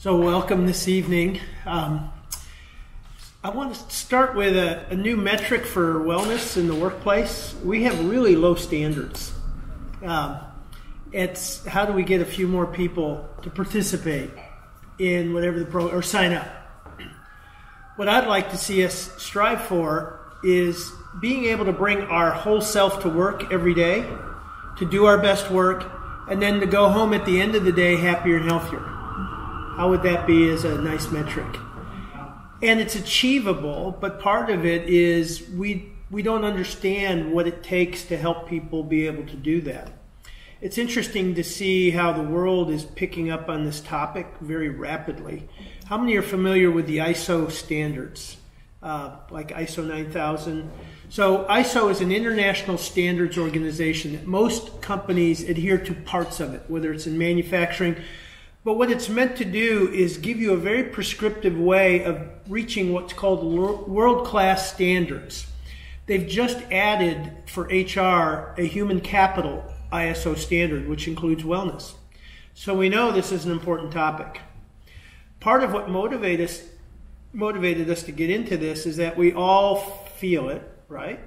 So welcome this evening. I want to start with a new metric for wellness in the workplace. We have really low standards. It's how do we get a few more people to participate in whatever the program, or sign up. What I'd like to see us strive for is being able to bring our whole self to work every day, to do our best work, and then to go home at the end of the day happier and healthier. How would that be as a nice metric? And it's achievable, but part of it is we don't understand what it takes to help people be able to do that. It's interesting to see how the world is picking up on this topic very rapidly. How many are familiar with the ISO standards, like ISO 9000? So ISO is an international standards organization that most companies adhere to parts of it, whether it's in manufacturing. But what it's meant to do is give you a very prescriptive way of reaching what's called world-class standards. They've just added for HR a human capital ISO standard, which includes wellness. So we know this is an important topic. Part of what motivated us to get into this is that we all feel it, right?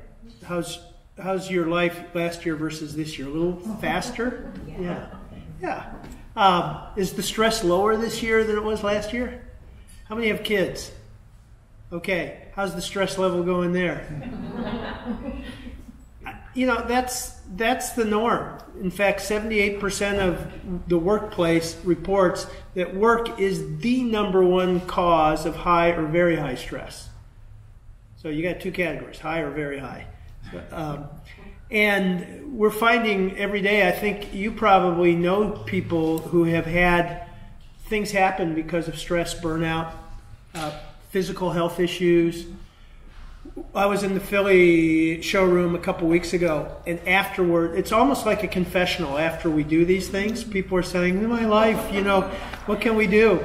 How's your life last year versus this year? A little faster? Yeah. Is the stress lower this year than it was last year? How many have kids? Okay, how's the stress level going there? You know, that's the norm. In fact, 78% of the workplace reports that work is the #1 cause of high or very high stress. So you got two categories, high or very high. And we're finding every day, I think you probably know people who have had things happen because of stress, burnout, physical health issues. I was in the Philly showroom a couple weeks ago, and afterward, it's almost like a confessional after we do these things. People are saying, in my life, you know, what can we do?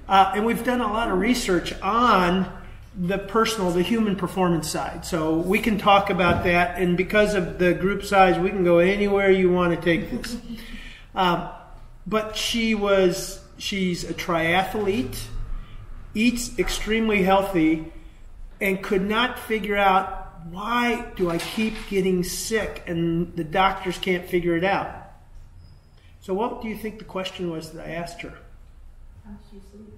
And we've done a lot of research on the personal, the human performance side. So we can talk about that, and because of the group size, we can go anywhere you want to take this. But she's a triathlete, eats extremely healthy, and could not figure out, why do I keep getting sick? And the doctors can't figure it out. So what do you think the question was that I asked her? How does she sleep?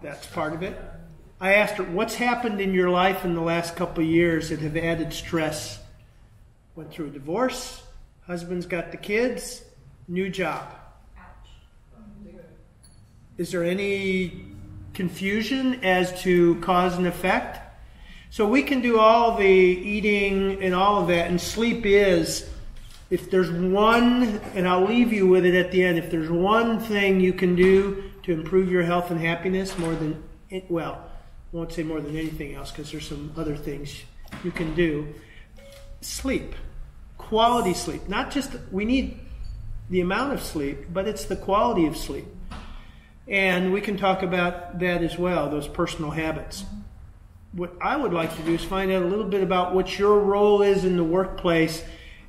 That's part of it. I asked her, what's happened in your life in the last couple of years that have added stress? Went through a divorce, husband's got the kids, new job. Ouch. Is there any confusion as to cause and effect? So we can do all the eating and all of that, and sleep is, if there's one, and I'll leave you with it at the end, if there's one thing you can do to improve your health and happiness more than, well, I won't say more than anything else because there's some other things you can do. Sleep. Quality sleep. Not just, we need the amount of sleep, but it's the quality of sleep. And we can talk about that as well, those personal habits. What I would like to do is find out a little bit about what your role is in the workplace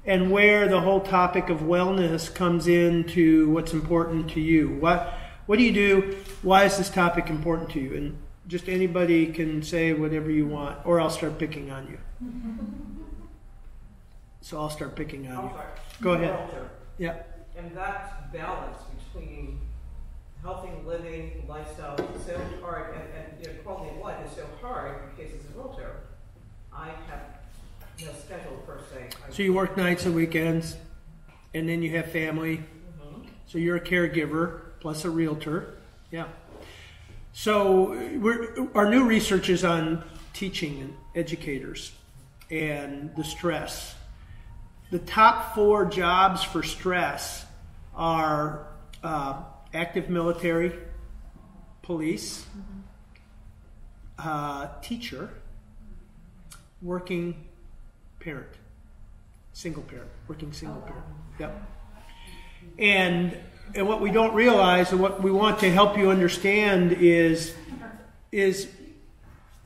and where the whole topic of wellness comes into what's important to you. What do you do? Why is this topic important to you? And just anybody can say whatever you want, or I'll start picking on you. So I'll start picking on you. Go ahead. Yeah. And that balance between healthy living, lifestyle is so hard, and quality of life is so hard in cases of wheelchair. I have no schedule per se. So you work nights and weekends, and then you have family. Mm-hmm. So you're a caregiver plus a realtor. Yeah. So our new research is on teaching and educators and the stress. The top 4 jobs for stress are active military, police, teacher, working parent, single parent, working single parent. Yep. And what we don't realize, and what we want to help you understand is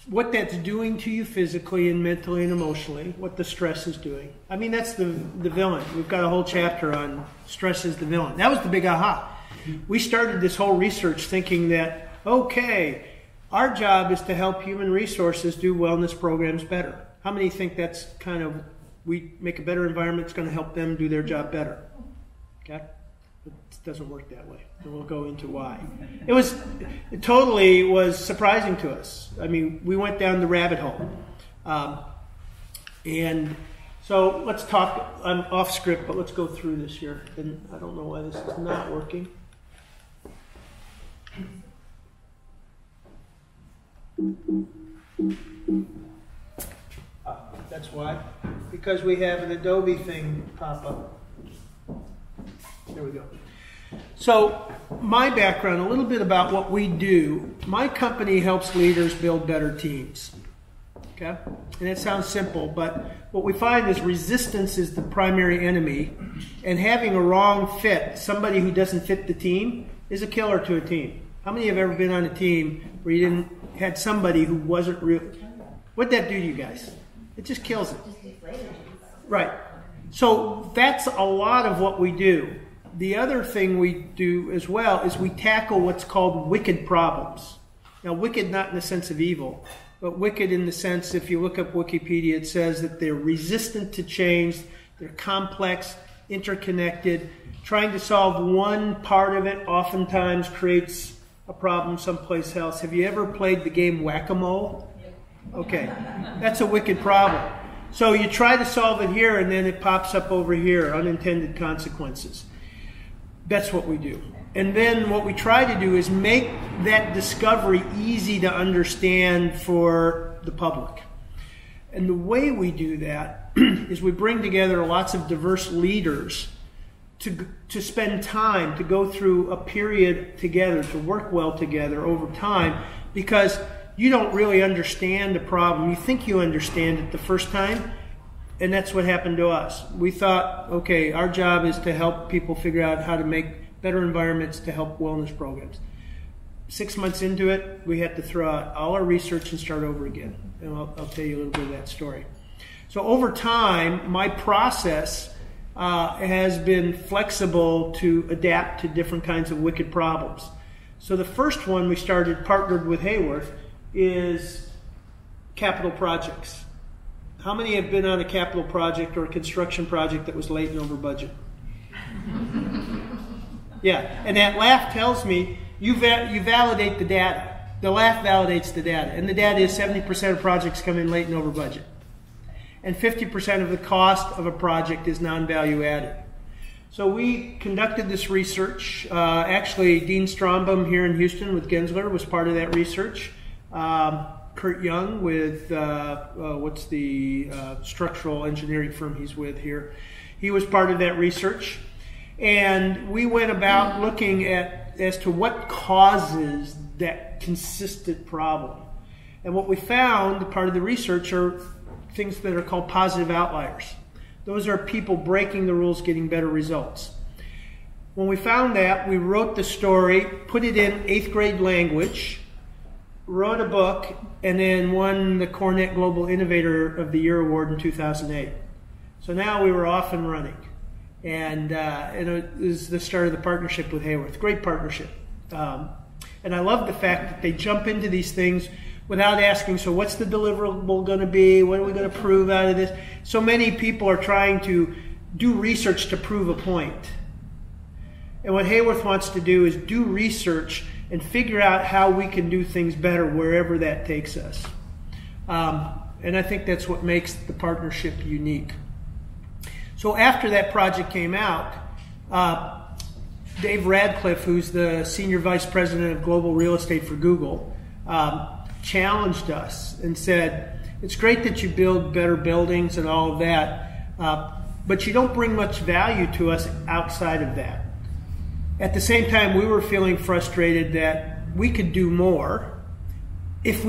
what that's doing to you physically and mentally and emotionally, what the stress is doing. I mean, that's the villain. We've got a whole chapter on stress is the villain. That was the big aha. We started this whole research thinking that Okay, our job is to help human resources do wellness programs better. How many think that's kind of, we make a better environment, it's going to help them do their job better? Okay? It doesn't work that way. And we'll go into why. It totally was surprising to us. I mean, we went down the rabbit hole. And so let's talk, I'm off script, but let's go through this here. And I don't know why this is not working. That's why. Because we have an Adobe thing pop up. There we go. So my background, a little bit about what we do. My company helps leaders build better teams. Okay? And it sounds simple, but what we find is resistance is the primary enemy, and having a wrong fit, somebody who doesn't fit the team, is a killer to a team. How many have ever been on a team where you had somebody who wasn't real? What'd that do to you guys? It just kills it. Right. So that's a lot of what we do. The other thing we do as well is we tackle what's called wicked problems. Now, wicked not in the sense of evil, but wicked in the sense, if you look up Wikipedia, it says that they're resistant to change, they're complex, interconnected. Trying to solve one part of it oftentimes creates a problem someplace else. Have you ever played the game Whack-A-Mole? Okay, that's a wicked problem. So you try to solve it here and then it pops up over here, unintended consequences. That's what we do. And then what we try to do is make that discovery easy to understand for the public. And the way we do that is we bring together lots of diverse leaders to spend time, to go through a period together, to work well together over time, because you don't really understand the problem. You think you understand it the first time, and that's what happened to us. We thought, okay, our job is to help people figure out how to make better environments to help wellness programs. 6 months into it, we had to throw out all our research and start over again. And I'll tell you a little bit of that story. So over time, my process has been flexible to adapt to different kinds of wicked problems. So the first one we started, partnered with Hayworth, is capital projects. How many have been on a capital project or a construction project that was late and over budget? Yeah, and that laugh tells me you validate the data. The laugh validates the data, and the data is 70% of projects come in late and over budget. And 50% of the cost of a project is non-value added. So we conducted this research. Actually, Dean Strombaum here in Houston with Gensler was part of that research. Kurt Young with, what's the structural engineering firm he's with here. He was part of that research. And we went about looking at as to what causes that consistent problem. And what we found, part of the research, are things that are called positive outliers. Those are people breaking the rules, getting better results. When we found that, we wrote the story, put it in 8th grade language, wrote a book, and then won the Cornet Global Innovator of the Year Award in 2008. So now we were off and running. And it was the start of the partnership with Hayworth. Great partnership. And I love the fact that they jump into these things without asking, so what's the deliverable going to be? What are we going to prove out of this? So many people are trying to do research to prove a point. And what Hayworth wants to do is do research and figure out how we can do things better wherever that takes us. And I think that's what makes the partnership unique. So after that project came out, Dave Radcliffe, who's the Senior Vice President of Global Real Estate for Google, challenged us and said, it's great that you build better buildings and all of that, but you don't bring much value to us outside of that. At the same time, we were feeling frustrated that we could do more if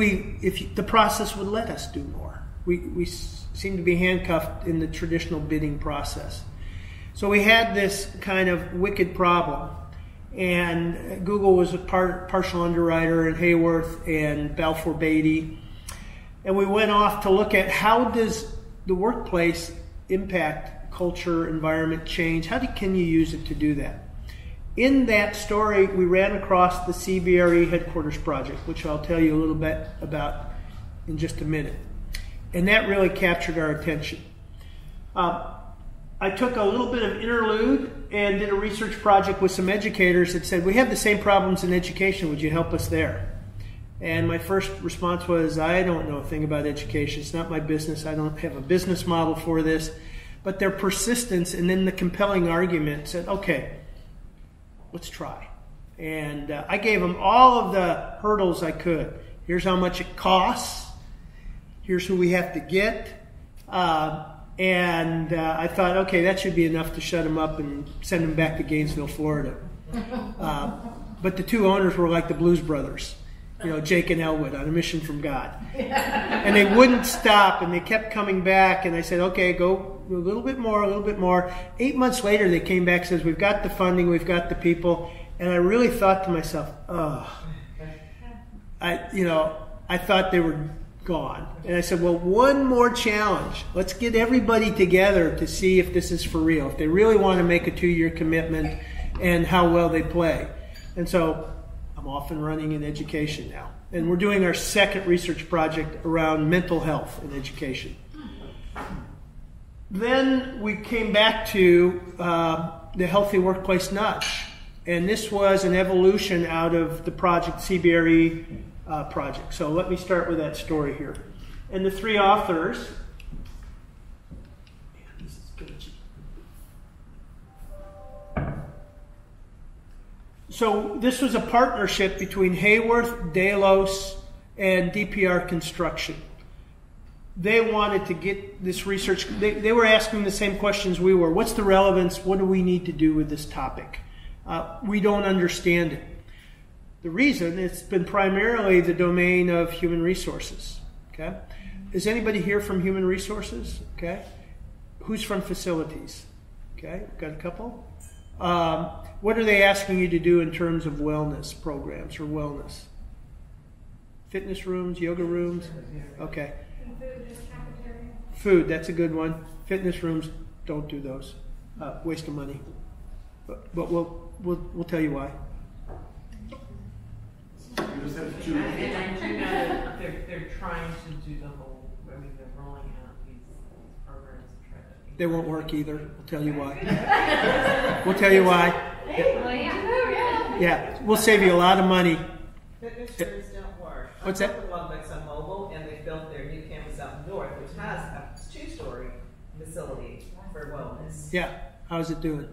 the process would let us do more. We seem to be handcuffed in the traditional bidding process. So we had this kind of wicked problem. And Google was a partial underwriter, and Hayworth and Balfour Beatty. And we went off to look at how does the workplace impact culture, environment, change? How can you use it to do that? In that story, we ran across the CBRE headquarters project, which I'll tell you a little bit about in just a minute. And that really captured our attention. I took a little bit of interlude and did a research project with some educators that said, we have the same problems in education, would you help us there? And my first response was, I don't know a thing about education, it's not my business, I don't have a business model for this. But their persistence and then the compelling argument said, okay, let's try. And I gave them all of the hurdles I could. Here's how much it costs, here's who we have to get, and I thought, okay, that should be enough to shut them up and send them back to Gainesville, Florida. But the two owners were like the Blues Brothers, you know, Jake and Elwood, on a mission from God. And they wouldn't stop, and they kept coming back, and I said, okay, go a little bit more, a little bit more. 8 months later, they came back and says, we've got the funding, we've got the people. And I really thought to myself, oh, I thought they were gone. And I said, well, one more challenge. Let's get everybody together to see if this is for real, if they really want to make a 2-year commitment and how well they play. And so I'm off and running in education now. And we're doing our second research project around mental health in education. Then we came back to the Healthy Workplace Nudge. And this was an evolution out of the project, CBRE project. So let me start with that story here. And the three authors, so this was a partnership between Hayworth, Delos, and DPR Construction. They wanted to get this research, they were asking the same questions we were. What's the relevance? What do we need to do with this topic? We don't understand it. The reason, it's been primarily the domain of human resources. Okay? Is anybody here from human resources? Okay? Who's from facilities? Okay, got a couple. What are they asking you to do in terms of wellness programs or wellness? Fitness rooms, yoga rooms? Okay. Food, that's a good one. Fitness rooms, don't do those. Waste of money. But we'll tell you why. They're trying to do the whole, I mean, they're rolling out these programs to try to... They won't work either. We'll tell you why. We'll tell you why. Yeah, we'll save you a lot of money. Fitness rooms don't work. What's that? I worked with one that's on mobile, and they built their new campus out north, which has a 2-story facility for wellness. Yeah, how's it doing?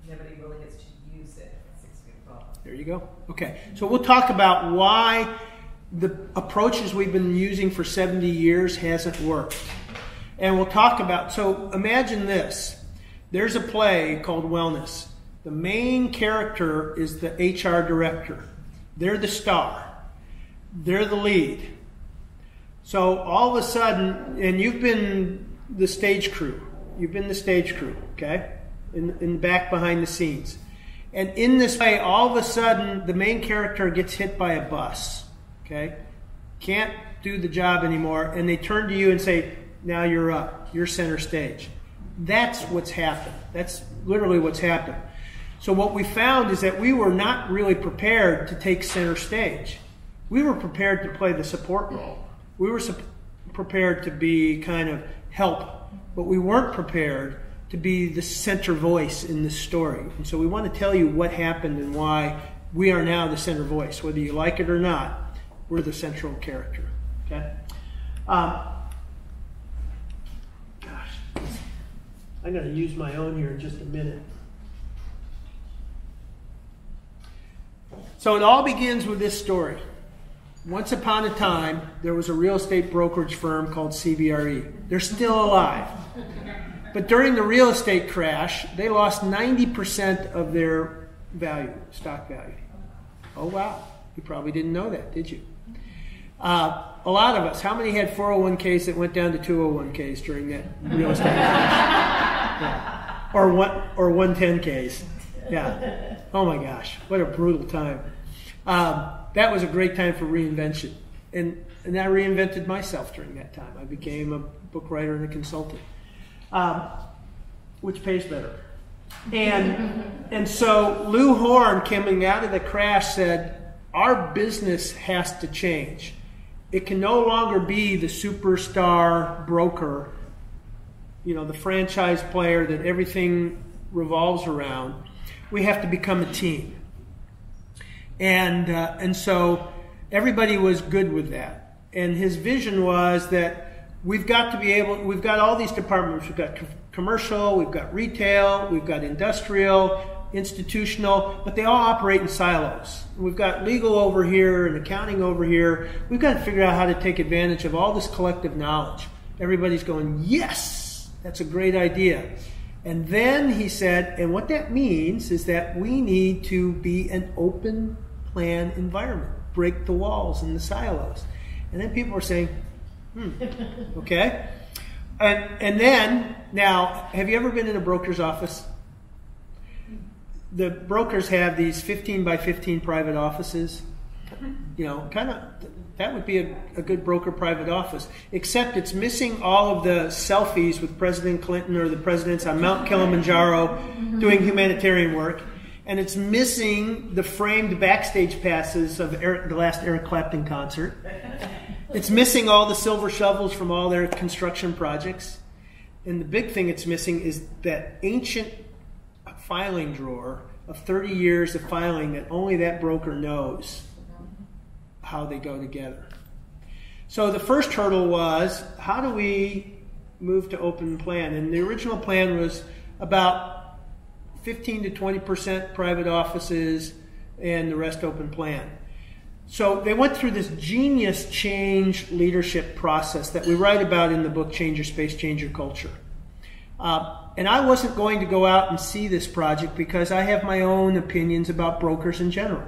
Nobody really gets to use it. There you go. Okay, so we'll talk about why the approaches we've been using for 70 years hasn't worked. And we'll talk about, so imagine this. There's a play called Wellness. The main character is the HR director. They're the star. They're the lead. So all of a sudden, and you've been the stage crew. You've been the stage crew, okay? In the back behind the scenes. And in this way, all of a sudden, the main character gets hit by a bus, okay? Can't do the job anymore, and they turn to you and say, now you're up, you're center stage. That's what's happened. That's literally what's happened. So what we found is that we were not really prepared to take center stage. We were prepared to play the support role. We were prepared to be kind of help, but we weren't prepared to be the center voice in this story. And so we want to tell you what happened and why we are now the center voice. Whether you like it or not, we're the central character. Okay? Gosh, I'm going to use my own here in just a minute. So it all begins with this story. Once upon a time, there was a real estate brokerage firm called CBRE. They're still alive. But during the real estate crash, they lost 90% of their value, stock value. Oh, wow. You probably didn't know that, did you? A lot of us, how many had 401ks that went down to 201ks during that real estate crash? Yeah. Or 110ks. Yeah. Oh, my gosh. What a brutal time. That was a great time for reinvention. And I reinvented myself during that time. I became a book writer and a consultant. Which pays better? And so Lou Horn, coming out of the crash, said, our business has to change. It can no longer be the superstar broker, the franchise player that everything revolves around. We have to become a team. And so everybody was good with that. And his vision was that we've got all these departments. We've got commercial, we've got retail, we've got industrial, institutional, but they all operate in silos. We've got legal over here and accounting over here. We've got to figure out how to take advantage of all this collective knowledge. Everybody's going, yes, that's a great idea. And then he said, and what that means is that we need to be an open plan environment, break the walls and the silos. And then people were saying, okay. And then, now, have you ever been in a broker's office? The brokers have these 15 by 15 private offices. That would be a good broker private office, except it's missing all of the selfies with President Clinton or the presidents on Mount Kilimanjaro doing humanitarian work. And it's missing the framed backstage passes of the last Eric Clapton concert. It's missing all the silver shovels from all their construction projects. And the big thing it's missing is that ancient filing drawer of 30 years of filing that only that broker knows how they go together. So the first hurdle was, how do we move to open plan? And the original plan was about 15 to 20% private offices and the rest open plan. So they went through this genius change leadership process that we write about in the book, Change Your Space, Change Your Culture. And I wasn't going to go out and see this project because I have my own opinions about brokers in general.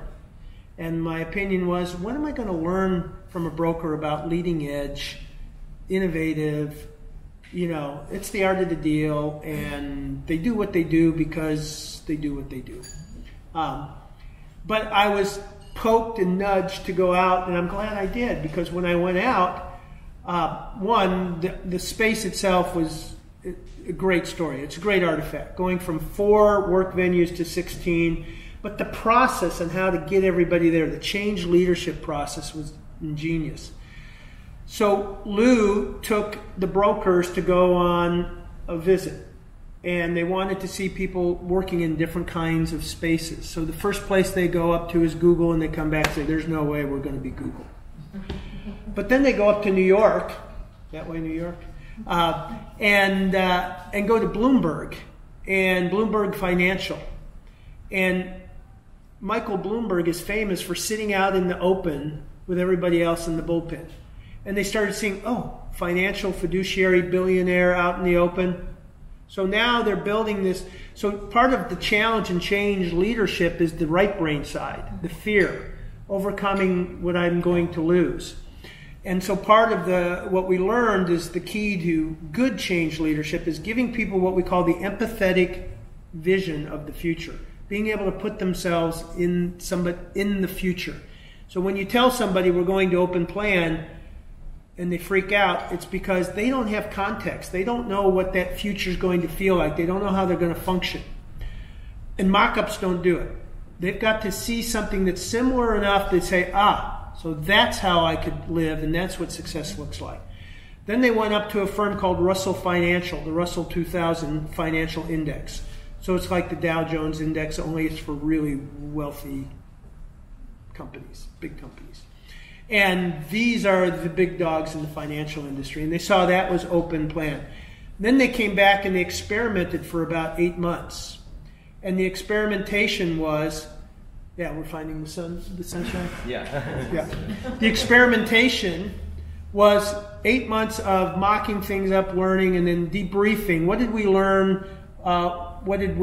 And my opinion was, what am I going to learn from a broker about leading edge, innovative, it's the art of the deal, and they do what they do because they do what they do. But I was poked and nudged to go out, and I'm glad I did, because when I went out, the space itself was a great story. It's a great artifact, going from 4 work venues to 16. But the process and how to get everybody there, the change leadership process, was ingenious. So Lou took the brokers to go on a visit, and they wanted to see people working in different kinds of spaces. So the first place they go up to is Google, and they come back and say, there's no way we're going to be Google. But then they go up to New York, that way New York, and go to Bloomberg, and Bloomberg Financial. And Michael Bloomberg is famous for sitting out in the open with everybody else in the bullpen. And they started seeing, financial fiduciary billionaire out in the open. So now they're building this. So part of the challenge and change leadership is the right brain side, the fear, overcoming what I'm going to lose. And so part of what we learned is the key to good change leadership is giving people what we call the empathetic vision of the future. Being able to put themselves in the future. So when you tell somebody we're going to open plan and they freak out, it's because they don't have context. They don't know what that future is going to feel like. They don't know how they're going to function. And mock-ups don't do it. They've got to see something that's similar enough to say, so that's how I could live, and that's what success looks like. Then they went up to a firm called Russell Financial, the Russell 2000 Financial Index. So it's like the Dow Jones Index, only it's for really wealthy companies, big companies. And these are the big dogs in the financial industry. And they saw that was open plan. Then they came back and they experimented for about 8 months. And the experimentation was, we're finding the sunshine? Yeah. The experimentation was 8 months of mocking things up, learning, and then debriefing. What did we learn? What would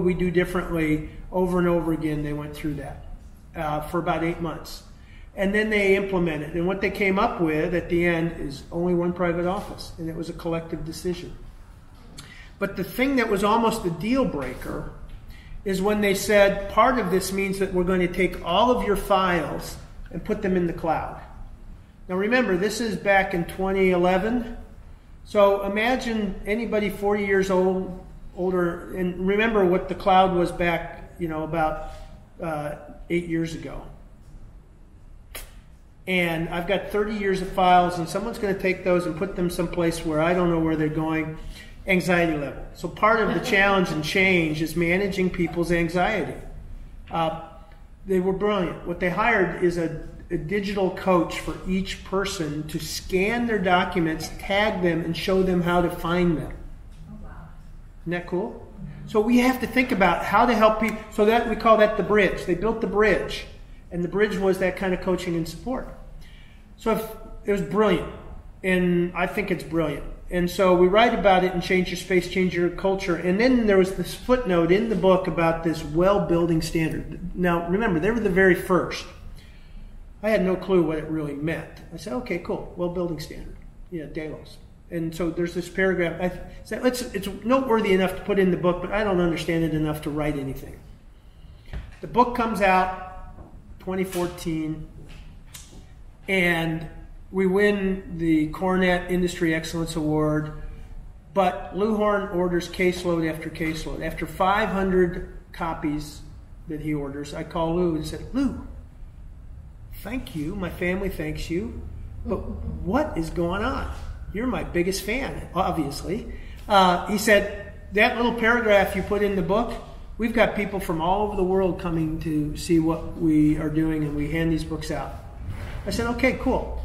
we do differently? Over and over again, they went through that for about 8 months. And then they implemented. And what they came up with at the end is only one private office. And it was a collective decision. But the thing that was almost a deal breaker is when they said, part of this means that we're going to take all of your files and put them in the cloud. Now remember, this is back in 2011. So imagine anybody 40 years old older, and remember what the cloud was back, about 8 years ago. And I've got 30 years of files, and someone's going to take those and put them someplace where I don't know where they're going. Anxiety level. So part of the challenge and change is managing people's anxiety. They were brilliant. What they hired is a digital coach for each person to scan their documents, tag them, and show them how to find them. Oh, wow. Isn't that cool? So we have to think about how to help people. So that we call that the bridge. They built the bridge, and the bridge was that kind of coaching and support. So it was brilliant, and I think it's brilliant. And so we write about it in Change Your Space, Change Your Culture. And then there was this footnote in the book about this well-building standard. Now, remember, they were the very first. I had no clue what it really meant. I said, okay, cool, well-building standard. Yeah, Delos. And so there's this paragraph. I said, it's noteworthy enough to put in the book, but I don't understand it enough to write anything. The book comes out 2014, and we win the Coronet Industry Excellence Award, but Lou Horn orders caseload after caseload. After 500 copies that he orders, I call Lou and said, Lou, thank you, my family thanks you, but what is going on? You're my biggest fan, obviously. He said, that little paragraph you put in the book, we've got people from all over the world coming to see what we are doing, and we hand these books out. I said, okay, cool.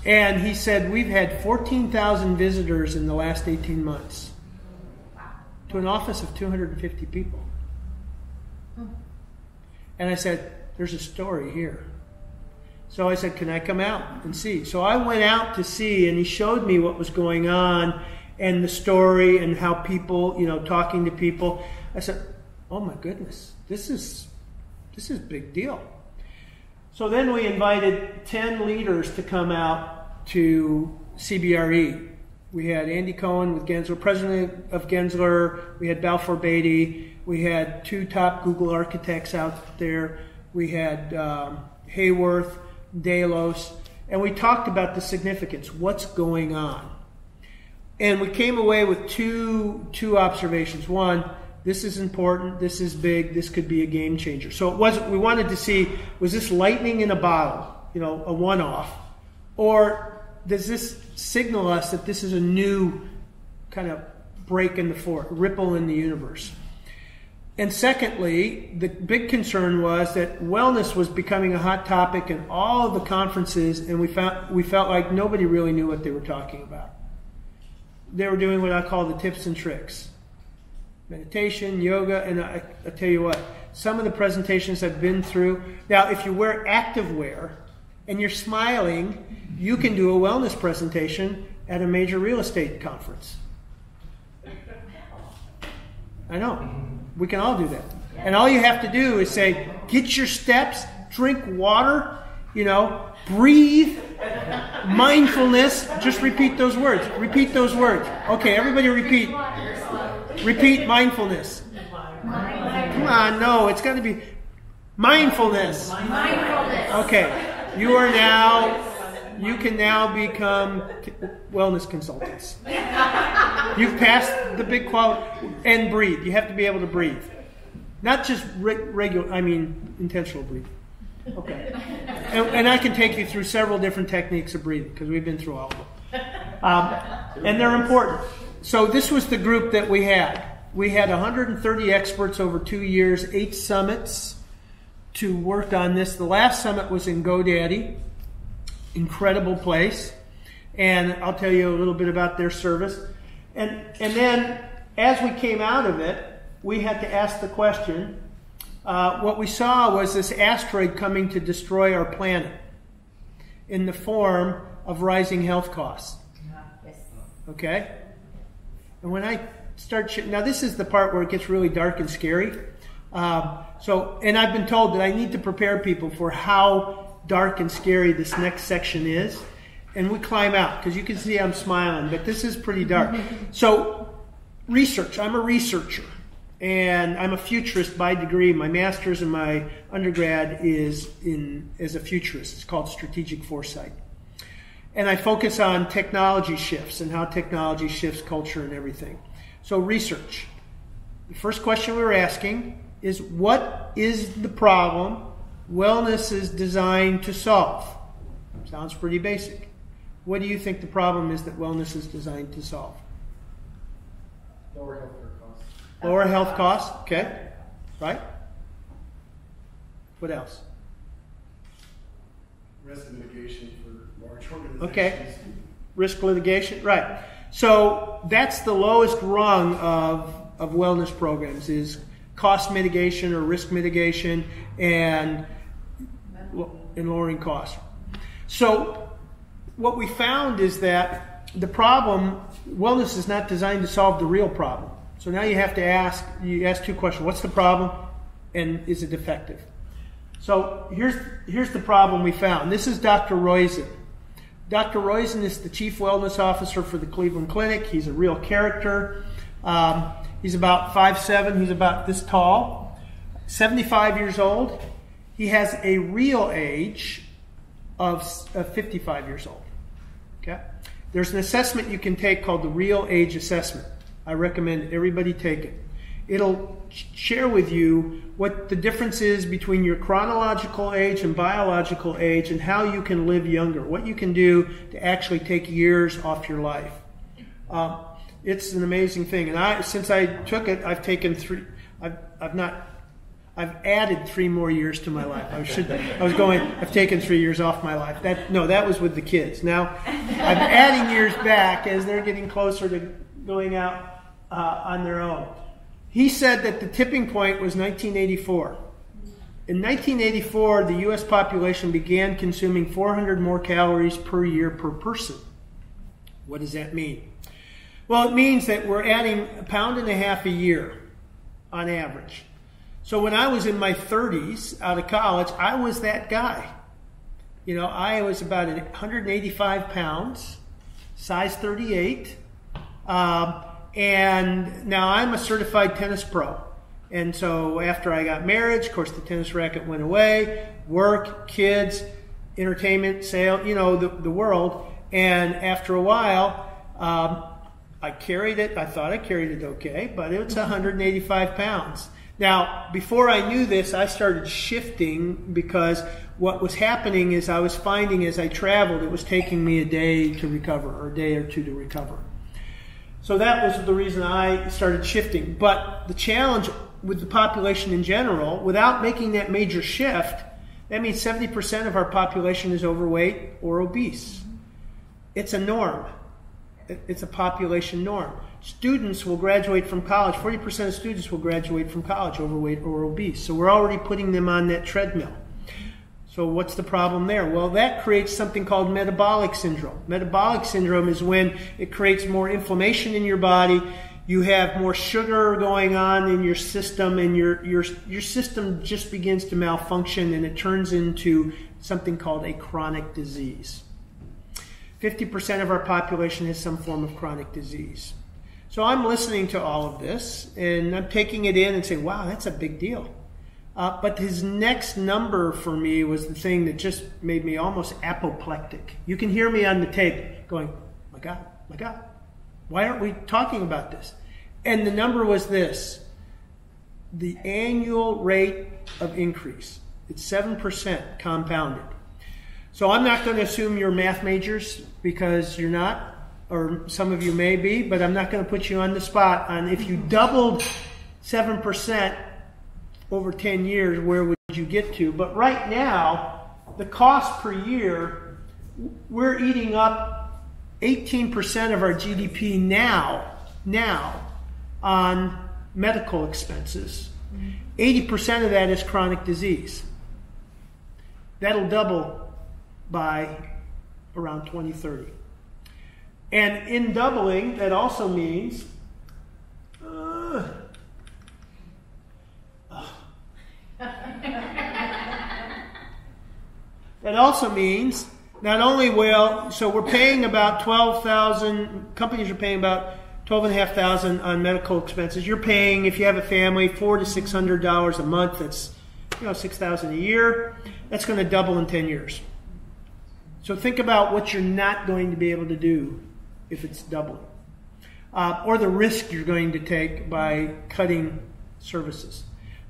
And he said, we've had 14,000 visitors in the last 18 months to an office of 250 people. And I said, there's a story here. So I said, can I come out and see? So I went out to see, and he showed me what was going on and the story and how people, talking to people. I said, oh my goodness, this is a big deal. So then we invited 10 leaders to come out to CBRE. We had Andy Cohen with Gensler, president of Gensler. We had Balfour Beatty. We had 2 top Google architects out there. We had Hayworth, Delos, and we talked about the significance, what's going on. And we came away with two observations. One, this is important, this is big, this could be a game changer. So we wanted to see, was this lightning in a bottle, a one-off, or does this signal us that this is a new kind of break in the fork, ripple in the universe? And secondly, the big concern was that wellness was becoming a hot topic in all of the conferences, and we felt like nobody really knew what they were talking about. They were doing what I call the tips and tricks. Meditation, yoga, and I tell you what, some of the presentations I've been through, now if you wear activewear and you're smiling, you can do a wellness presentation at a major real estate conference. I know. We can all do that. And all you have to do is say, get your steps, drink water, breathe, mindfulness. Just repeat those words. Repeat those words. Okay, everybody repeat. Repeat mindfulness. Come on, no, it's got to be mindfulness. Okay, you can now become wellness consultants. You've passed the big quality, and breathe. You have to be able to breathe. Not just intentional breathing. Okay. And I can take you through several different techniques of breathing, because we've been through all of them. And they're important. So this was the group that we had. We had 130 experts over 2 years, 8 summits to work on this. The last summit was in GoDaddy. Incredible place. And I'll tell you a little bit about their service. And then, as we came out of it, we had to ask the question, what we saw was this asteroid coming to destroy our planet in the form of rising health costs. Okay? And when I start, now this is the part where it gets really dark and scary. And I've been told that I need to prepare people for how dark and scary this next section is. And we climb out, because you can see I'm smiling, but this is pretty dark. So, research. I'm a researcher, and I'm a futurist by degree. My master's and my undergrad is as a futurist. It's called strategic foresight. And I focus on technology shifts and how technology shifts culture and everything. So research. The first question we were asking is, what is the problem wellness is designed to solve? Sounds pretty basic. What do you think the problem is that wellness is designed to solve? Lower healthcare costs. Lower health costs, okay, right? What else? Risk mitigation for large organizations. Okay, risk litigation, right. So that's the lowest rung of wellness programs, is cost mitigation or risk mitigation and lowering costs. So what we found is that the problem, wellness is not designed to solve the real problem. So now you have to ask two questions. What's the problem, and is it effective? So here's the problem we found. This is Dr. Roizen. Dr. Roizen is the Chief Wellness Officer for the Cleveland Clinic. He's a real character. He's about 5'7". He's about this tall. 75 years old. He has a real age of 55 years old. Okay? There's an assessment you can take called the Real Age Assessment. I recommend everybody take it. It'll share with you what the difference is between your chronological age and biological age, and how you can live younger, what you can do to actually take years off your life. It's an amazing thing. And since I took it, I've taken I've added 3 more years to my life. I've taken 3 years off my life. That was with the kids. Now I'm adding years back as they're getting closer to going out on their own. He said that the tipping point was 1984. In 1984, the U.S. population began consuming 400 more calories per year per person. What does that mean? Well, it means that we're adding 1.5 pounds a year on average. So when I was in my 30s out of college, I was that guy. You know, I was about 185 pounds, size 38. And now I'm a certified tennis pro. And so after I got married, of course, the tennis racket went away, work, kids, entertainment, sale, you know, the world. And after a while, I carried it. I thought I carried it okay, but it was 185 pounds. Now, before I knew this, I started shifting, because what was happening is I was finding as I traveled, it was taking me a day to recover, or a day or two to recover. So that was the reason I started shifting. But the challenge with the population in general, without making that major shift, that means 70% of our population is overweight or obese. It's a norm. It's a population norm. Students will graduate from college, 40% of students will graduate from college overweight or obese. So we're already putting them on that treadmill. So what's the problem there? Well, that creates something called metabolic syndrome. Metabolic syndrome is when it creates more inflammation in your body. You have more sugar going on in your system, and your system just begins to malfunction, and it turns into something called a chronic disease. 50% of our population has some form of chronic disease. So I'm listening to all of this, and I'm taking it in and saying, wow, that's a big deal. But his next number for me was the thing that just made me almost apoplectic. You can hear me on the tape going, my God, why aren't we talking about this? And the number was this: the annual rate of increase. It's 7% compounded. So I'm not going to assume you're math majors, because you're not, or some of you may be, but I'm not going to put you on the spot on if you doubled 7% over 10 years, where would you get to? But right now, the cost per year, we're eating up 18% of our GDP now on medical expenses. 80% of that is chronic disease. That'll double by around 2030. And in doubling, that also means not only so we're paying about 12,000, companies are paying about 12,500 on medical expenses. You're paying, if you have a family, $400 to $600 a month. That's, $6,000 a year. That's going to double in 10 years. So think about what you're not going to be able to do if it's doubling. or the risk you're going to take by cutting services.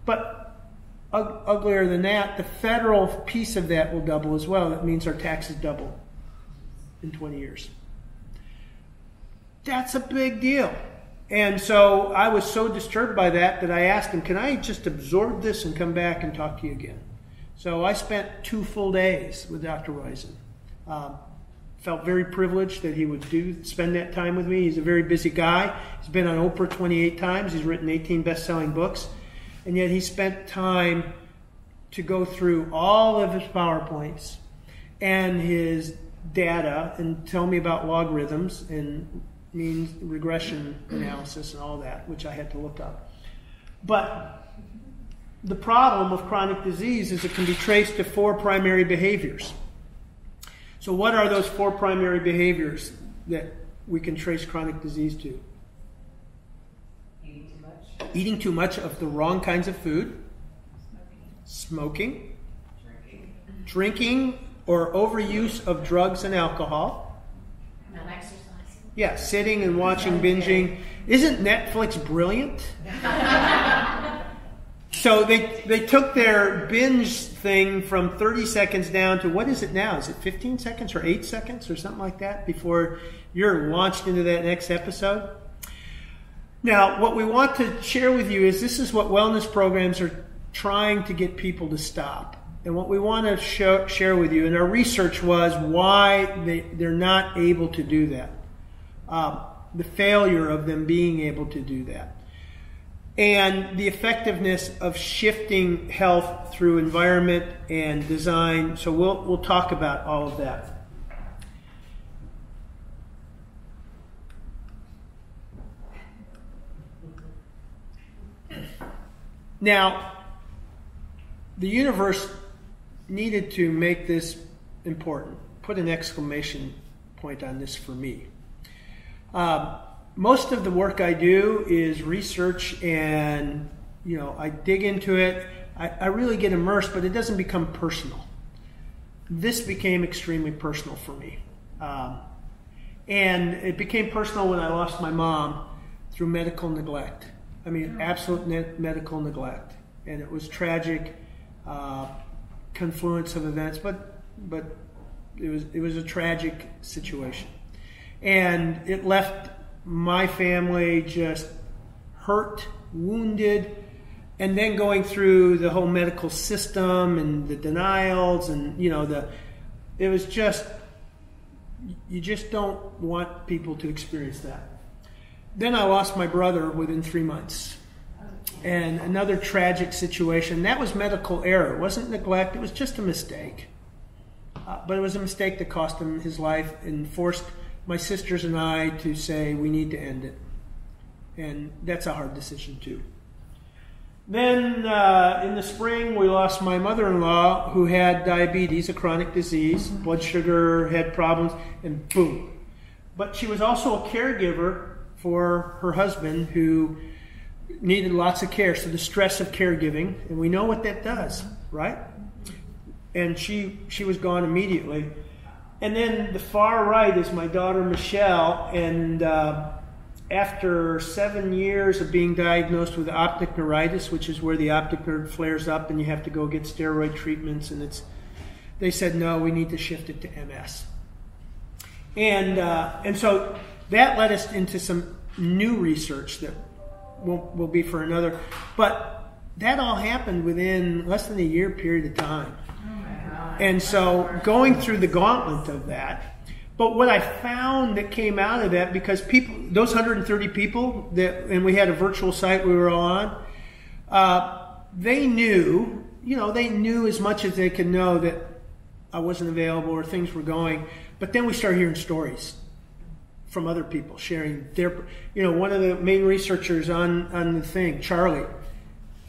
But uglier than that, the federal piece of that will double as well. That means our taxes double in 20 years. That's a big deal. And so I was so disturbed by that that I asked him, can I just absorb this and come back and talk to you again? So I spent 2 full days with Dr. Roizen. Felt very privileged that he would spend that time with me. He's a very busy guy. He's been on Oprah 28 times. He's written 18 best-selling books. And yet he spent time to go through all of his PowerPoints and his data and tell me about logarithms and mean regression analysis and all that, which I had to look up. But the problem of chronic disease is it can be traced to 4 primary behaviors. So what are those 4 primary behaviors that we can trace chronic disease to? Eating too much. Eating too much of the wrong kinds of food. Smoking. Drinking or overuse of drugs and alcohol. Not exercising. Yeah, sitting and watching, binging. Isn't Netflix brilliant? So they took their binge thing from 30 seconds down to, what is it now? Is it 15 seconds or 8 seconds or something like that before you're launched into that next episode? Now, what we want to share with you is this is what wellness programs are trying to get people to stop. And what we want to share with you, and our research was why they're not able to do that. The failure of them being able to do that. And the effectiveness of shifting health through environment and design. So we'll talk about all of that. Now, the universe needed to make this important. Put an exclamation point on this for me. Most of the work I do is research, and I dig into it. I really get immersed, but it doesn't become personal. This became extremely personal for me. And it became personal when I lost my mom through medical neglect. I mean, absolute medical neglect. And it was tragic confluence of events, but it was a tragic situation. And it left my family just hurt, wounded, and then going through the whole medical system and the denials and, it was just, you just don't want people to experience that. Then I lost my brother within 3 months. And another tragic situation. That was medical error. It wasn't neglect. It was just a mistake. But it was a mistake that cost him his life and forced my sisters and I to say we need to end it. And that's a hard decision too. Then in the spring we lost my mother-in-law who had diabetes, a chronic disease, blood sugar, had problems, and boom. But she was also a caregiver for her husband who needed lots of care. So the stress of caregiving, and we know what that does, right? And she was gone immediately. And then the far right is my daughter Michelle, and after 7 years of being diagnosed with optic neuritis, which is where the optic nerve flares up and you have to go get steroid treatments, and they said, no, we need to shift it to MS. And so that led us into some new research that will be for another. But that all happened within less than a year period of time. And so going through the gauntlet of that, but what I found that came out of that, because people, those 130 people and we had a virtual site we were all on, they knew as much as they could know that I wasn't available or things were going. But then we started hearing stories from other people sharing their, one of the main researchers on the thing, Charlie,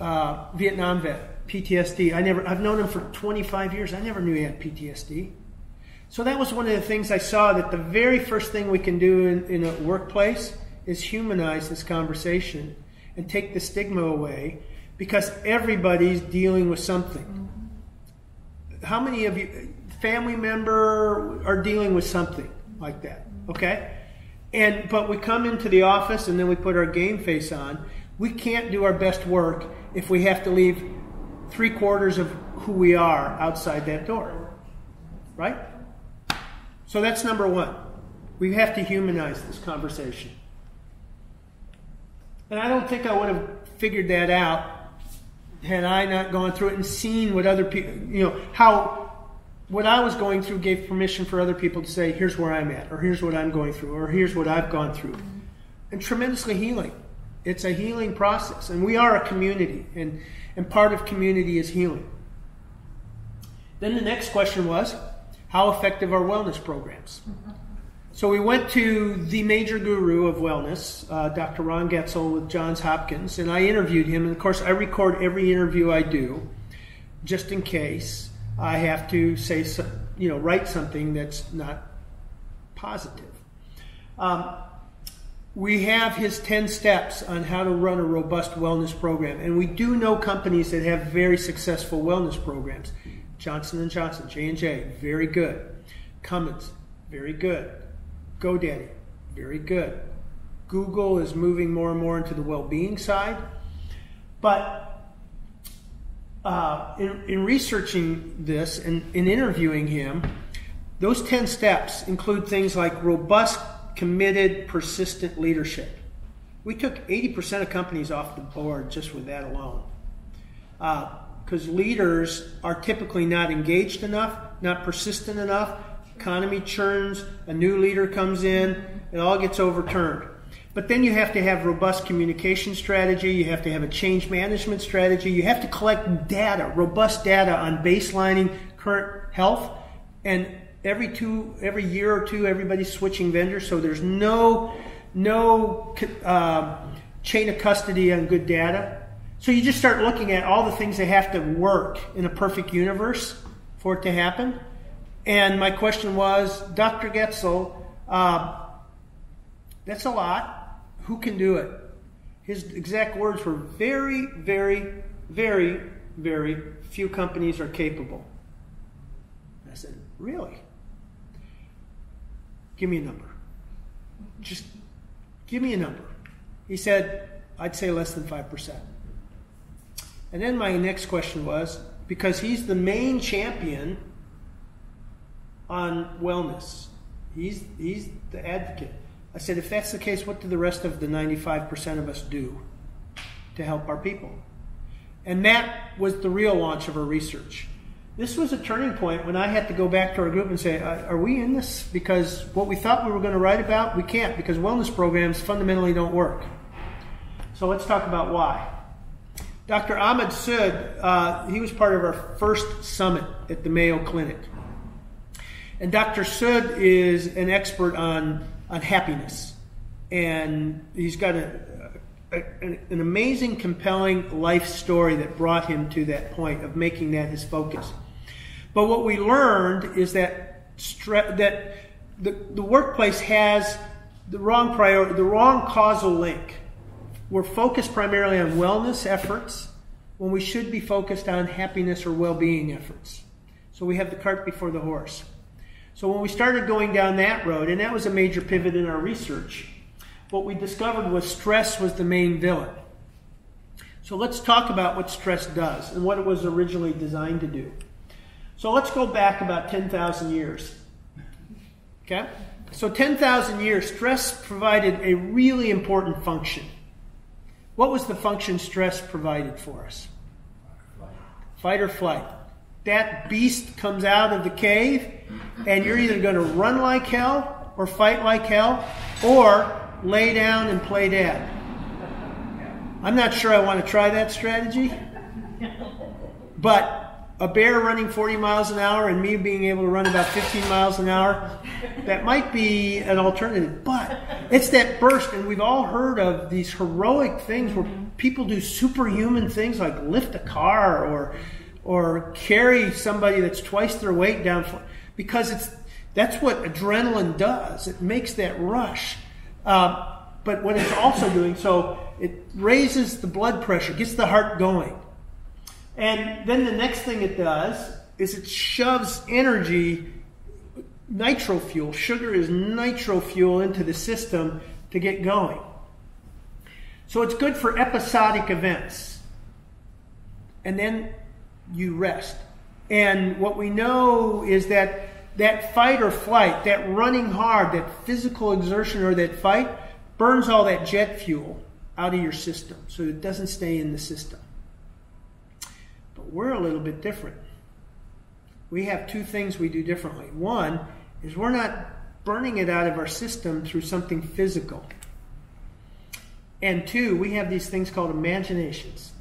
Vietnam vet, PTSD. I've known him for 25 years. I never knew he had PTSD. So that was one of the things I saw, that the very first thing we can do in a workplace is humanize this conversation and take the stigma away, because everybody's dealing with something. How many of you, family member, are dealing with something like that? Okay? But we come into the office and then we put our game face on. We can't do our best work if we have to leave 3/4 of who we are outside that door. Right? So that's number one. We have to humanize this conversation. And I don't think I would have figured that out had I not gone through it and seen what other people, how what I was going through gave permission for other people to say, here's where I'm at, or here's what I'm going through, or here's what I've gone through. And tremendously healing. It's a healing process. And we are a community, and part of community is healing. Then the next question was, how effective are wellness programs? So we went to the major guru of wellness, Dr. Ron Getzel with Johns Hopkins, and I interviewed him. And of course, I record every interview I do, just in case I have to say, write something that's not positive. We have his 10 steps on how to run a robust wellness program. And we do know companies that have very successful wellness programs. Johnson & Johnson, J&J, very good. Cummins, very good. GoDaddy, very good. Google is moving more and more into the well-being side. But in researching this and in interviewing him, those 10 steps include things like robust, committed, persistent leadership. We took 80% of companies off the board just with that alone. Because leaders are typically not engaged enough, not persistent enough. Economy churns, a new leader comes in, it all gets overturned. But then you have to have robust communication strategy, you have to have a change management strategy, you have to collect data, robust data on baselining current health, and every year or two everybody's switching vendors, so there's no chain of custody on good data. So you just start looking at all the things that have to work in a perfect universe for it to happen. And my question was, Dr. Getzel, that's a lot. Who can do it? His exact words were very, very, very, very few companies are capable. I said, really? Give me a number. Just give me a number. He said, I'd say less than 5%. And then my next question was, because he's the main champion on wellness. He's the advocate. I said, if that's the case, what do the rest of the 95% of us do to help our people? And that was the real launch of our research. This was a turning point when I had to go back to our group and say, are we in this? Because what we thought we were going to write about, we can't, because wellness programs fundamentally don't work. So let's talk about why. Dr. Hamid Sood, he was part of our first summit at the Mayo Clinic. And Dr. Sood is an expert on happiness. And he's got an amazing, compelling life story that brought him to that point of making that his focus. But what we learned is that the workplace has the wrong priority, the wrong causal link. We're focused primarily on wellness efforts when we should be focused on happiness or well-being efforts. So we have the cart before the horse. So when we started going down that road, and that was a major pivot in our research, what we discovered was stress was the main villain. So let's talk about what stress does and what it was originally designed to do. So let's go back about 10,000 years. Okay? So 10,000 years, stress provided a really important function. What was the function stress provided for us? Fight or flight. That beast comes out of the cave, and you're either going to run like hell or fight like hell or lay down and play dead. I'm not sure I want to try that strategy, but a bear running 40 miles an hour and me being able to run about 15 miles an hour, that might be an alternative. But it's that burst, and we've all heard of these heroic things where people do superhuman things like lift a car or carry somebody that's twice their weight down, because that's what adrenaline does. It makes that rush. But what it's also doing, so it raises the blood pressure, gets the heart going. And then the next thing it does is it shoves energy nitro fuel. Sugar is nitro fuel into the system to get going. So it's good for episodic events. And then you rest. And what we know is that that fight or flight, that running hard, that physical exertion or that fight, burns all that jet fuel out of your system, so it doesn't stay in the system. But we're a little bit different. We have two things we do differently. One is we're not burning it out of our system through something physical. And two, we have these things called imaginations.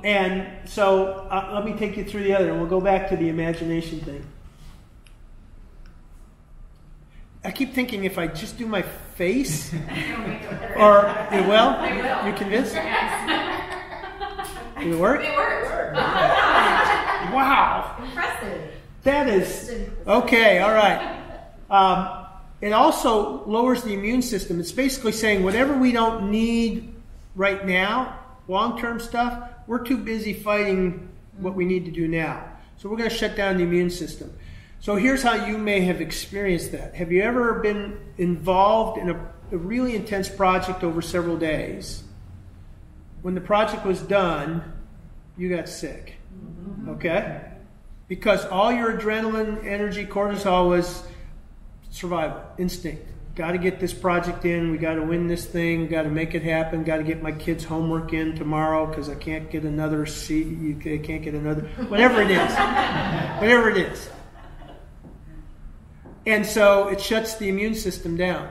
And so let me take you through the other, and we'll go back to the imagination thing. I keep thinking if I just do my face, or it will? You convinced? Did it work? It worked. Wow. Impressive. That is, okay, all right. It also lowers the immune system. It's basically saying whatever we don't need right now, long-term stuff, we're too busy fighting what we need to do now. So we're going to shut down the immune system. So here's how you may have experienced that. Have you ever been involved in a really intense project over several days? When the project was done, you got sick. Okay? Because all your adrenaline, energy, cortisol was survival, instinct. Got to get this project in. We got to win this thing. Got to make it happen. Got to get my kids' homework in tomorrow because I can't get another seat. You can't get another. Whatever it is. Whatever it is. And so it shuts the immune system down.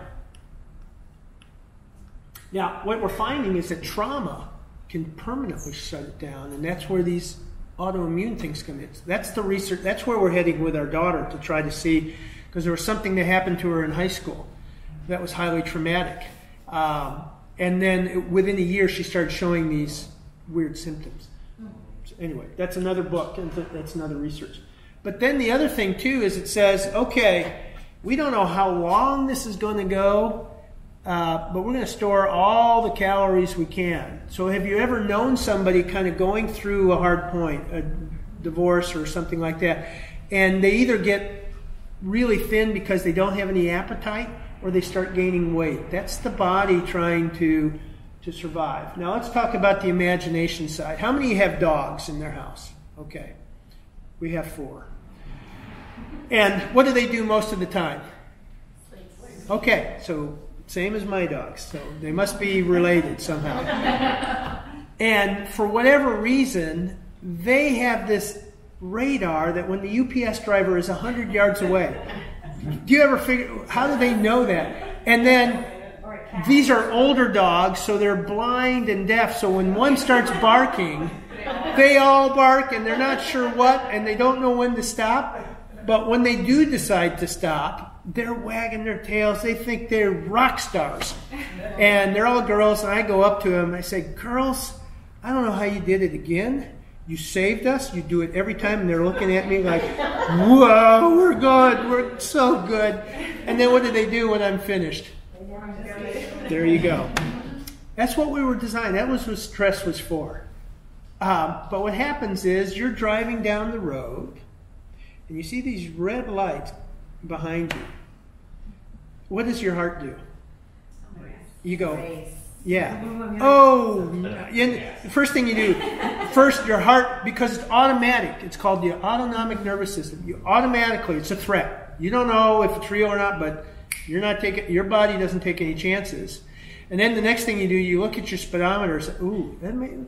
Now, what we're finding is that trauma can permanently shut it down, and that's where these autoimmune things come in. That's the research. That's where we're heading with our daughter to try to see, because there was something that happened to her in high school that was highly traumatic. And then within a year, she started showing these weird symptoms. So anyway, that's another book, and that's another research. But then the other thing, too, is it says, okay, we don't know how long this is going to go, but we're going to store all the calories we can. So have you ever known somebody kind of going through a hard point, a divorce or something like that, and they either get really thin because they don't have any appetite, or they start gaining weight? That's the body trying to survive. Now let's talk about the imagination side. How many have dogs in their house? Okay. We have 4. And what do they do most of the time? Okay, so same as my dogs. So they must be related somehow. And for whatever reason, they have this radar that when the UPS driver is 100 yards away, do you ever figure, how do they know that? And then these are older dogs, so they're blind and deaf. So when one starts barking, they all bark and they're not sure what, and they don't know when to stop. But when they do decide to stop, they're wagging their tails. They think they're rock stars. And they're all girls, and I go up to them and I say, girls, I don't know how you did it again. You saved us. You do it every time. And they're looking at me like, whoa, we're good. We're so good. And then what do they do when I'm finished? There you go. That's what we were designed. That was what stress was for. But what happens is you're driving down the road and you see these red lights behind you. What does your heart do? You go, yeah. Oh, the first thing you do, first your heart, because it's automatic. It's called the autonomic nervous system. You automatically, it's a threat. You don't know if it's real or not, but you're not taking, your body doesn't take any chances. And then the next thing you do, you look at your speedometer and say, ooh,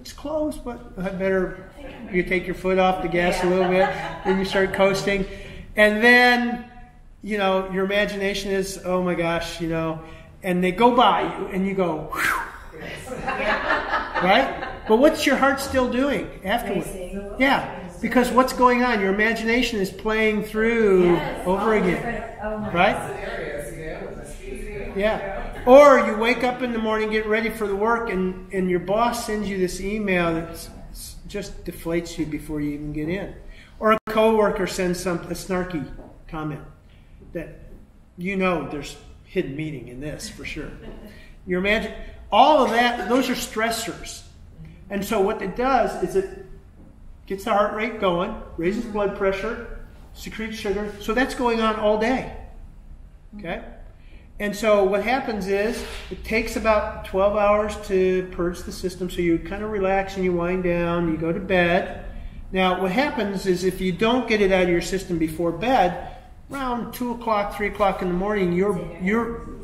it's close, but I better, you take your foot off the gas a little bit, then you start coasting. And then, you know, your imagination is, oh my gosh, you know, and they go by you and you go, whew. Right? But what's your heart still doing afterward? Yeah, because what's going on? Your imagination is playing through over again. Right? Yeah. Or you wake up in the morning, get ready for the work, and your boss sends you this email that just deflates you before you even get in. Or a coworker sends a snarky comment that you know there's hidden meaning in this for sure. You imagine all of that, those are stressors. And so what it does is it gets the heart rate going, raises blood pressure, secretes sugar. So that's going on all day. Okay? And so what happens is it takes about 12 hours to purge the system. So you kind of relax and you wind down, you go to bed. Now what happens is if you don't get it out of your system before bed, around 2 o'clock, 3 o'clock in the morning,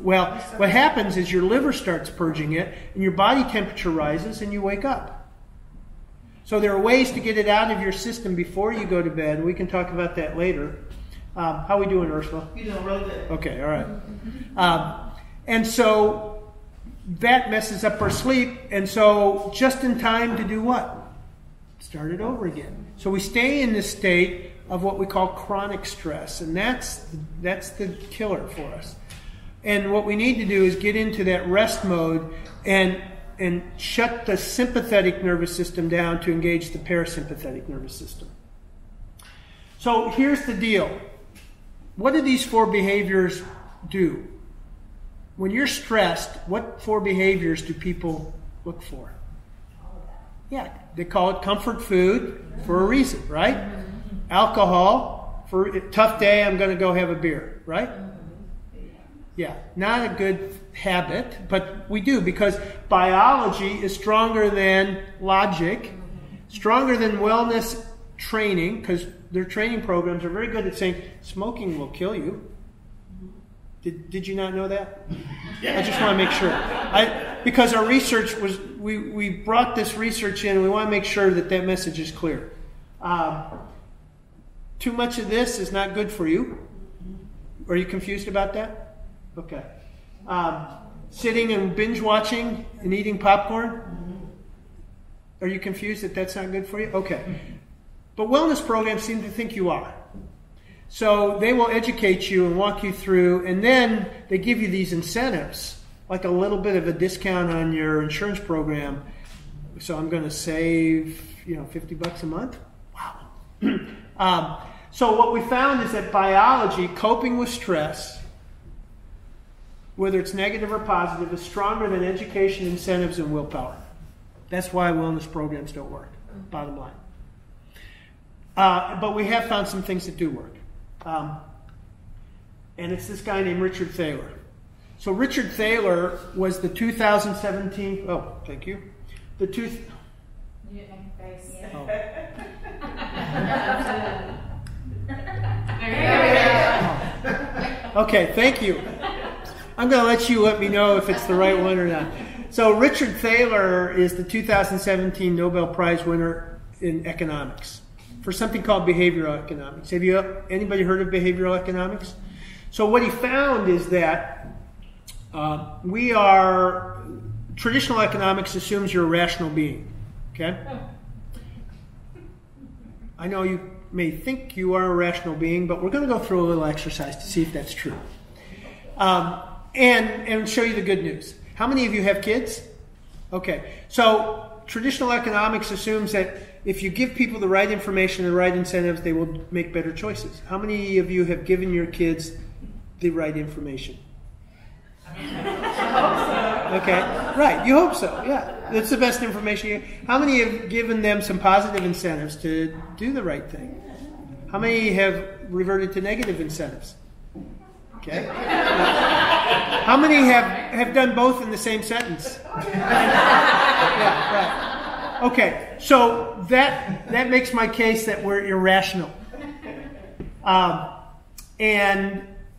what happens is your liver starts purging it and your body temperature rises and you wake up. So there are ways to get it out of your system before you go to bed. We can talk about that later. How are we doing, Ursula? You're doing really good. Okay, all right. And so that messes up our sleep. And so just in time to do what? Start it over again. So we stay in this state of what we call chronic stress. And that's the killer for us. And what we need to do is get into that rest mode and shut the sympathetic nervous system down to engage the parasympathetic nervous system. So here's the deal. What do these 4 behaviors do? When you're stressed, what 4 behaviors do people look for? Yeah, they call it comfort food for a reason, right? Alcohol, for a tough day, I'm going to go have a beer, right? Yeah, not a good habit, but we do because biology is stronger than logic, stronger than wellness training, because their training programs are very good at saying smoking will kill you. Did you not know that? I just want to make sure. Because our research was, we brought this research in and we want to make sure that that message is clear. Too much of this is not good for you. Are you confused about that? Okay. Sitting and binge watching and eating popcorn? Are you confused that that's not good for you? Okay. But wellness programs seem to think you are. So they will educate you and walk you through, and then they give you these incentives, like a little bit of a discount on your insurance program. So I'm going to save, $50 a month. Wow. So what we found is that biology, coping with stress, whether it's negative or positive, is stronger than education, incentives, and willpower. That's why wellness programs don't work, bottom line. But we have found some things that do work. And it's this guy named Richard Thaler. So Richard Thaler was the 2017, oh, thank you. You didn't make a face. Oh. Okay, thank you. I'm going to let me know if it's the right one or not. So Richard Thaler is the 2017 Nobel Prize winner in economics for something called behavioral economics. Have anybody heard of behavioral economics? So what he found is that traditional economics assumes you're a rational being. Okay? I know you may think you are a rational being, but we're going to go through a little exercise to see if that's true. And show you the good news. How many of you have kids? Okay. So traditional economics assumes that if you give people the right information and the right incentives, they will make better choices. How many of you have given your kids the right information? Okay, right, you hope so, yeah. That's the best information. How many have given them some positive incentives to do the right thing? How many have reverted to negative incentives? Okay. How many have done both in the same sentence? Yeah, right. Okay, so that makes my case that we're irrational.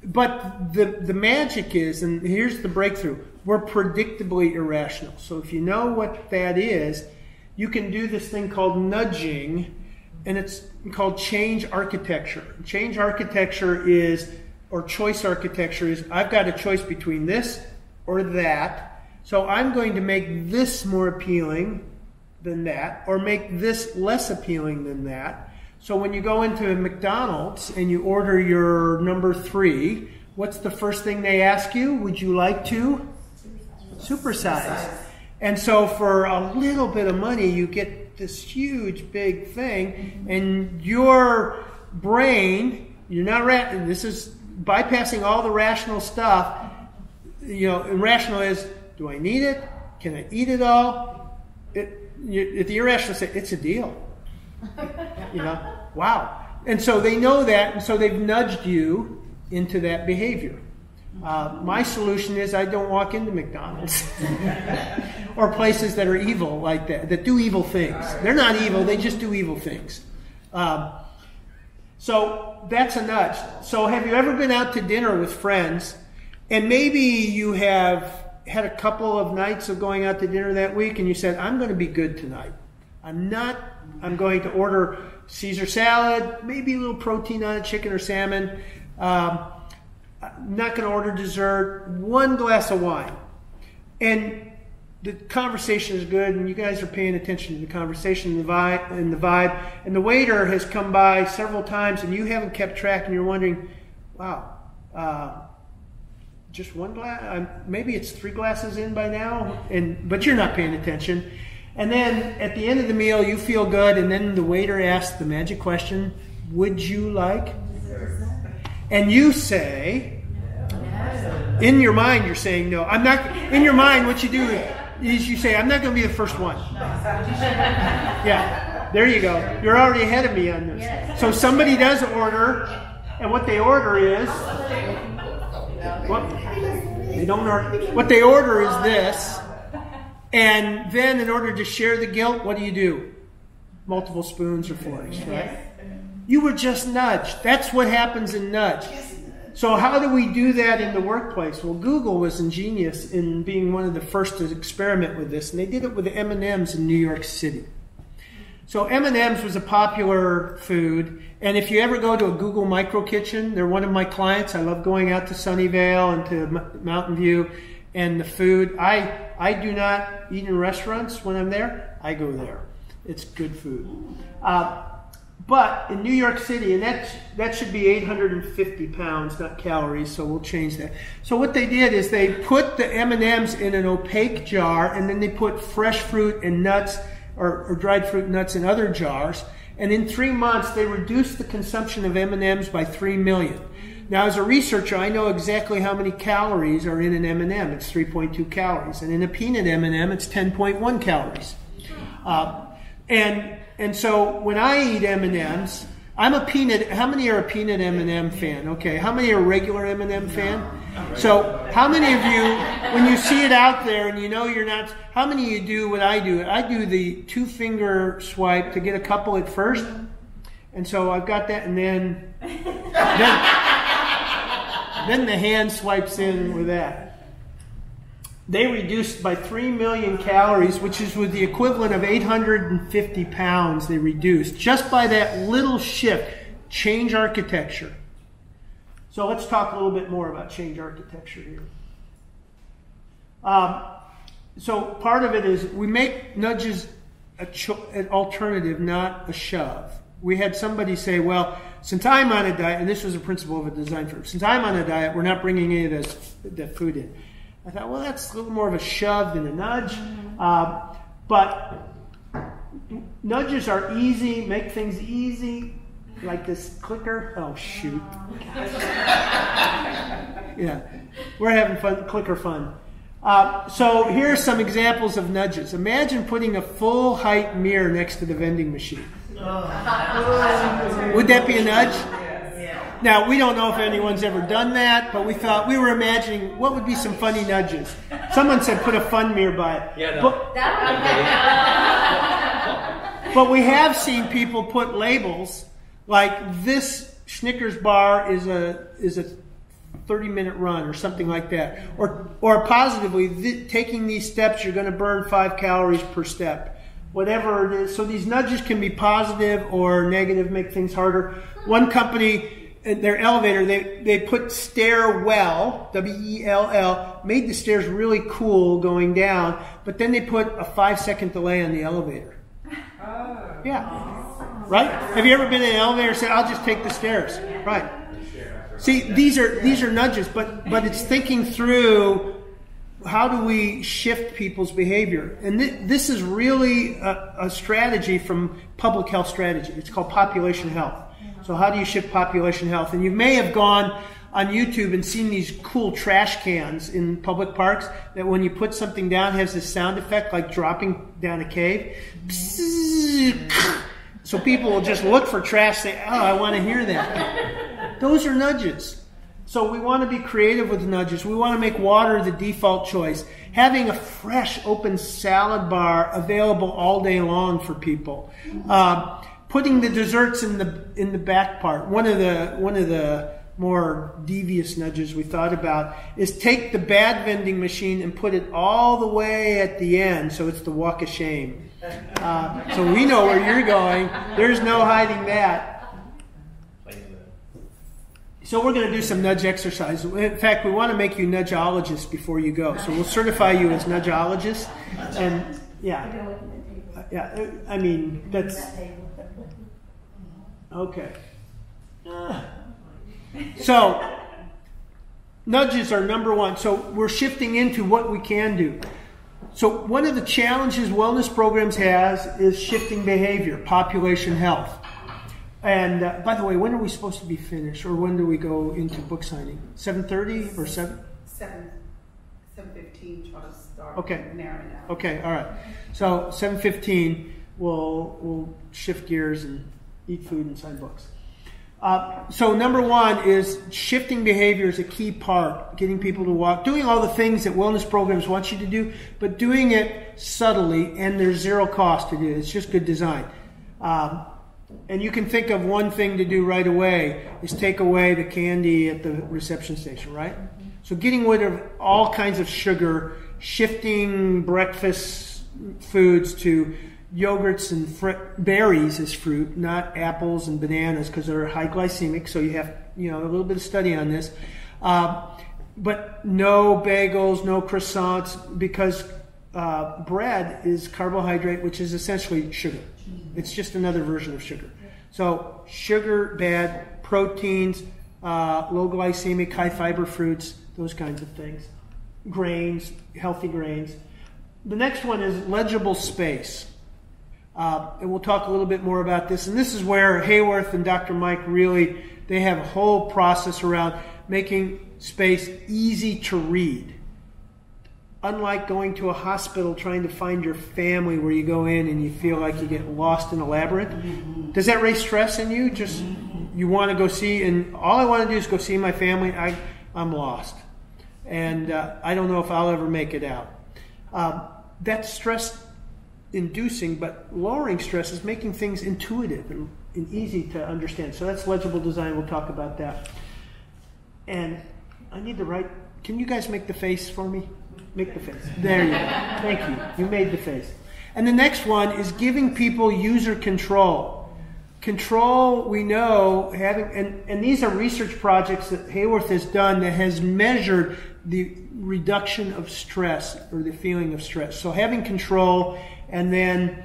But the magic is, and here's the breakthrough, we're predictably irrational. So if you know what that is, you can do this thing called nudging, and it's called change architecture. Change architecture or choice architecture is, I've got a choice between this or that, so I'm going to make this more appealing than that, or make this less appealing than that. So when you go into McDonald's and you order your number 3, what's the first thing they ask you? Would you like to supersize? And so for a little bit of money, you get this huge, big thing, and your brain, this is bypassing all the rational stuff. Irrational is, do I need it? Can I eat it all? The irrational say, it's a deal. Wow. And so they know that, and so they've nudged you into that behavior. My solution is I don't walk into McDonald's or places that are evil like that, that do evil things. They're not evil, they just do evil things. So that's a nudge. So have you ever been out to dinner with friends, and maybe you have had a couple of nights of going out to dinner that week, and you said, I'm going to be good tonight. I'm going to order Caesar salad, maybe a little protein on it, chicken or salmon. I'm not going to order dessert, one glass of wine. And the conversation is good, and you guys are paying attention to the conversation and the vibe. And the waiter has come by several times, and you haven't kept track, and you're wondering, wow, just one glass? Maybe it's 3 glasses in by now, but you're not paying attention. And then at the end of the meal, you feel good, and then the waiter asks the magic question, would you like? And you say, in your mind, you're saying no. I'm not. In your mind, what you do is you say, I'm not going to be the first one. Yeah, there you go. You're already ahead of me on this. So somebody does order, and what they order is, what they order is this. And then in order to share the guilt, what do? Multiple spoons or forks, right? You were just nudged. That's what happens in nudge. So how do we do that in the workplace? Well, Google was ingenious in being one of the first to experiment with this, and they did it with the M&Ms in New York City. So M&Ms was a popular food, and if you ever go to a Google Micro Kitchen, they're one of my clients. I love going out to Sunnyvale and to Mountain View, and the food, I do not eat in restaurants when I'm there. I go there. It's good food. But in New York City, and that should be 850 pounds, not calories, so we'll change that. So what they did is they put the M&Ms in an opaque jar, and then they put fresh fruit and nuts, or dried fruit and nuts in other jars. And in 3 months, they reduced the consumption of M&Ms by 3 million. Now, as a researcher, I know exactly how many calories are in an M&M. It's 3.2 calories. And in a peanut M&M, it's 10.1 calories. And so when I eat M&Ms, I'm a peanut. How many are a peanut M&M fan? Okay. How many are a regular M&M fan? So how many of you, when you see it out there and you know you're not, how many of you do what I do? I do the 2-finger swipe to get a couple at first. And so I've got that, and then the hand swipes in with that. They reduced by 3 million calories, which is with the equivalent of 850 pounds they reduced. Just by that little shift, change architecture. So let's talk a little bit more about change architecture here. So part of it is we make nudges an alternative, not a shove. We had somebody say, well, since I'm on a diet, and this was a principle of a design firm, since I'm on a diet, we're not bringing any of that food in. I thought, well, that's a little more of a shove than a nudge. But nudges are easy, make things easy, like this clicker. Oh, shoot. Yeah, we're having fun, clicker fun. So here are some examples of nudges. Imagine putting a full height mirror next to the vending machine. Would that be a nudge? Now, we don't know if anyone's ever done that, but we were imagining what would be some funny nudges. Someone said put a fun mirror by it. Yeah, no. But we have seen people put labels like this Snickers bar is a 30-minute run or something like that. Or positively, taking these steps, you're going to burn 5 calories per step. Whatever it is. So these nudges can be positive or negative, make things harder. One company, their elevator, they put stairwell, W-E-L-L, made the stairs really cool going down, but then they put a 5-second delay on the elevator. Yeah. Right? Have you ever been in an elevator and said, I'll just take the stairs? Right. See, these are nudges, but it's thinking through how do we shift people's behavior. And this is really a strategy from public health strategy. It's called population health. So how do you shift population health? And you may have gone on YouTube and seen these cool trash cans in public parks that when you put something down has this sound effect like dropping down a cave. So people will just look for trash, say, oh, I want to hear that. Those are nudges. So we want to be creative with nudges. We want to make water the default choice. Having a fresh, open salad bar available all day long for people. Putting the desserts in the back part. One of the more devious nudges we thought about is take the bad vending machine and put it all the way at the end, so it's the walk of shame. So we know where you're going. There's no hiding that. So we're going to do some nudge exercise. In fact, we want to make you nudgeologists before you go. So we'll certify you as nudgeologists. And yeah, I mean, that's okay. So nudges are number one. So we're shifting into what we can do. So one of the challenges wellness programs has is shifting behavior, population health. And by the way, when are we supposed to be finished, or when do we go into book signing? 7:30 or 7? 7:15. Try to start. Okay. Narrowing down. Okay. All right. So 7:15, we'll shift gears and eat food and sign books. So number one is shifting behavior is a key part. Getting people to walk, doing all the things that wellness programs want you to do, but doing it subtly, and there's zero cost to do it. It's just good design. And you can think of one thing to do right away is take away the candy at the reception station, right? So getting rid of all kinds of sugar, shifting breakfast foods to yogurts and berries as fruit, not apples and bananas because they're high glycemic. So you have, a little bit of study on this. But no bagels, no croissants, because bread is carbohydrate, which is essentially sugar. It's just another version of sugar. So sugar, bad, proteins, low glycemic, high fiber fruits, those kinds of things. Grains, healthy grains. The next one is legible space. And we'll talk a little bit more about this. And this is where Hayworth and Dr. Mike really, they have a whole process around making space easy to read. Unlike going to a hospital trying to find your family where you go in and you feel like you get lost in a labyrinth. Does that raise stress in you? Just you want to go see, and all I want to do is go see my family. I'm lost. And I don't know if I'll ever make it out. That's stress inducing, but lowering stress is making things intuitive and easy to understand. So that's legible design. We'll talk about that. And I need to write. Can you guys make the face for me? Make the face. There you go. Thank you. You made the face. And the next one is giving people user control. Control, we know, and these are research projects that Hayworth has done that has measured the reduction of stress or the feeling of stress. So having control and then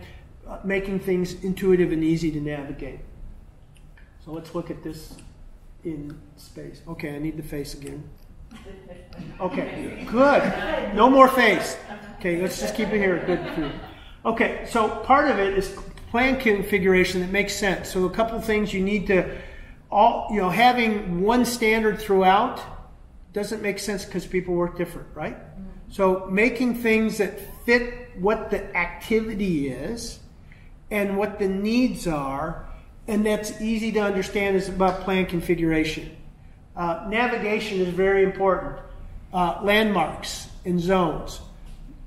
making things intuitive and easy to navigate. So let's look at this in space. Okay, I need the face again. Okay, good. No more face. Okay, let's just keep it here. Good. Okay, so part of it is plan configuration that makes sense. So a couple of things you need to, having one standard throughout doesn't make sense because people work different, right? So making things that fit what the activity is and what the needs are, and that's easy to understand, is about plan configuration. Navigation is very important. Landmarks and zones,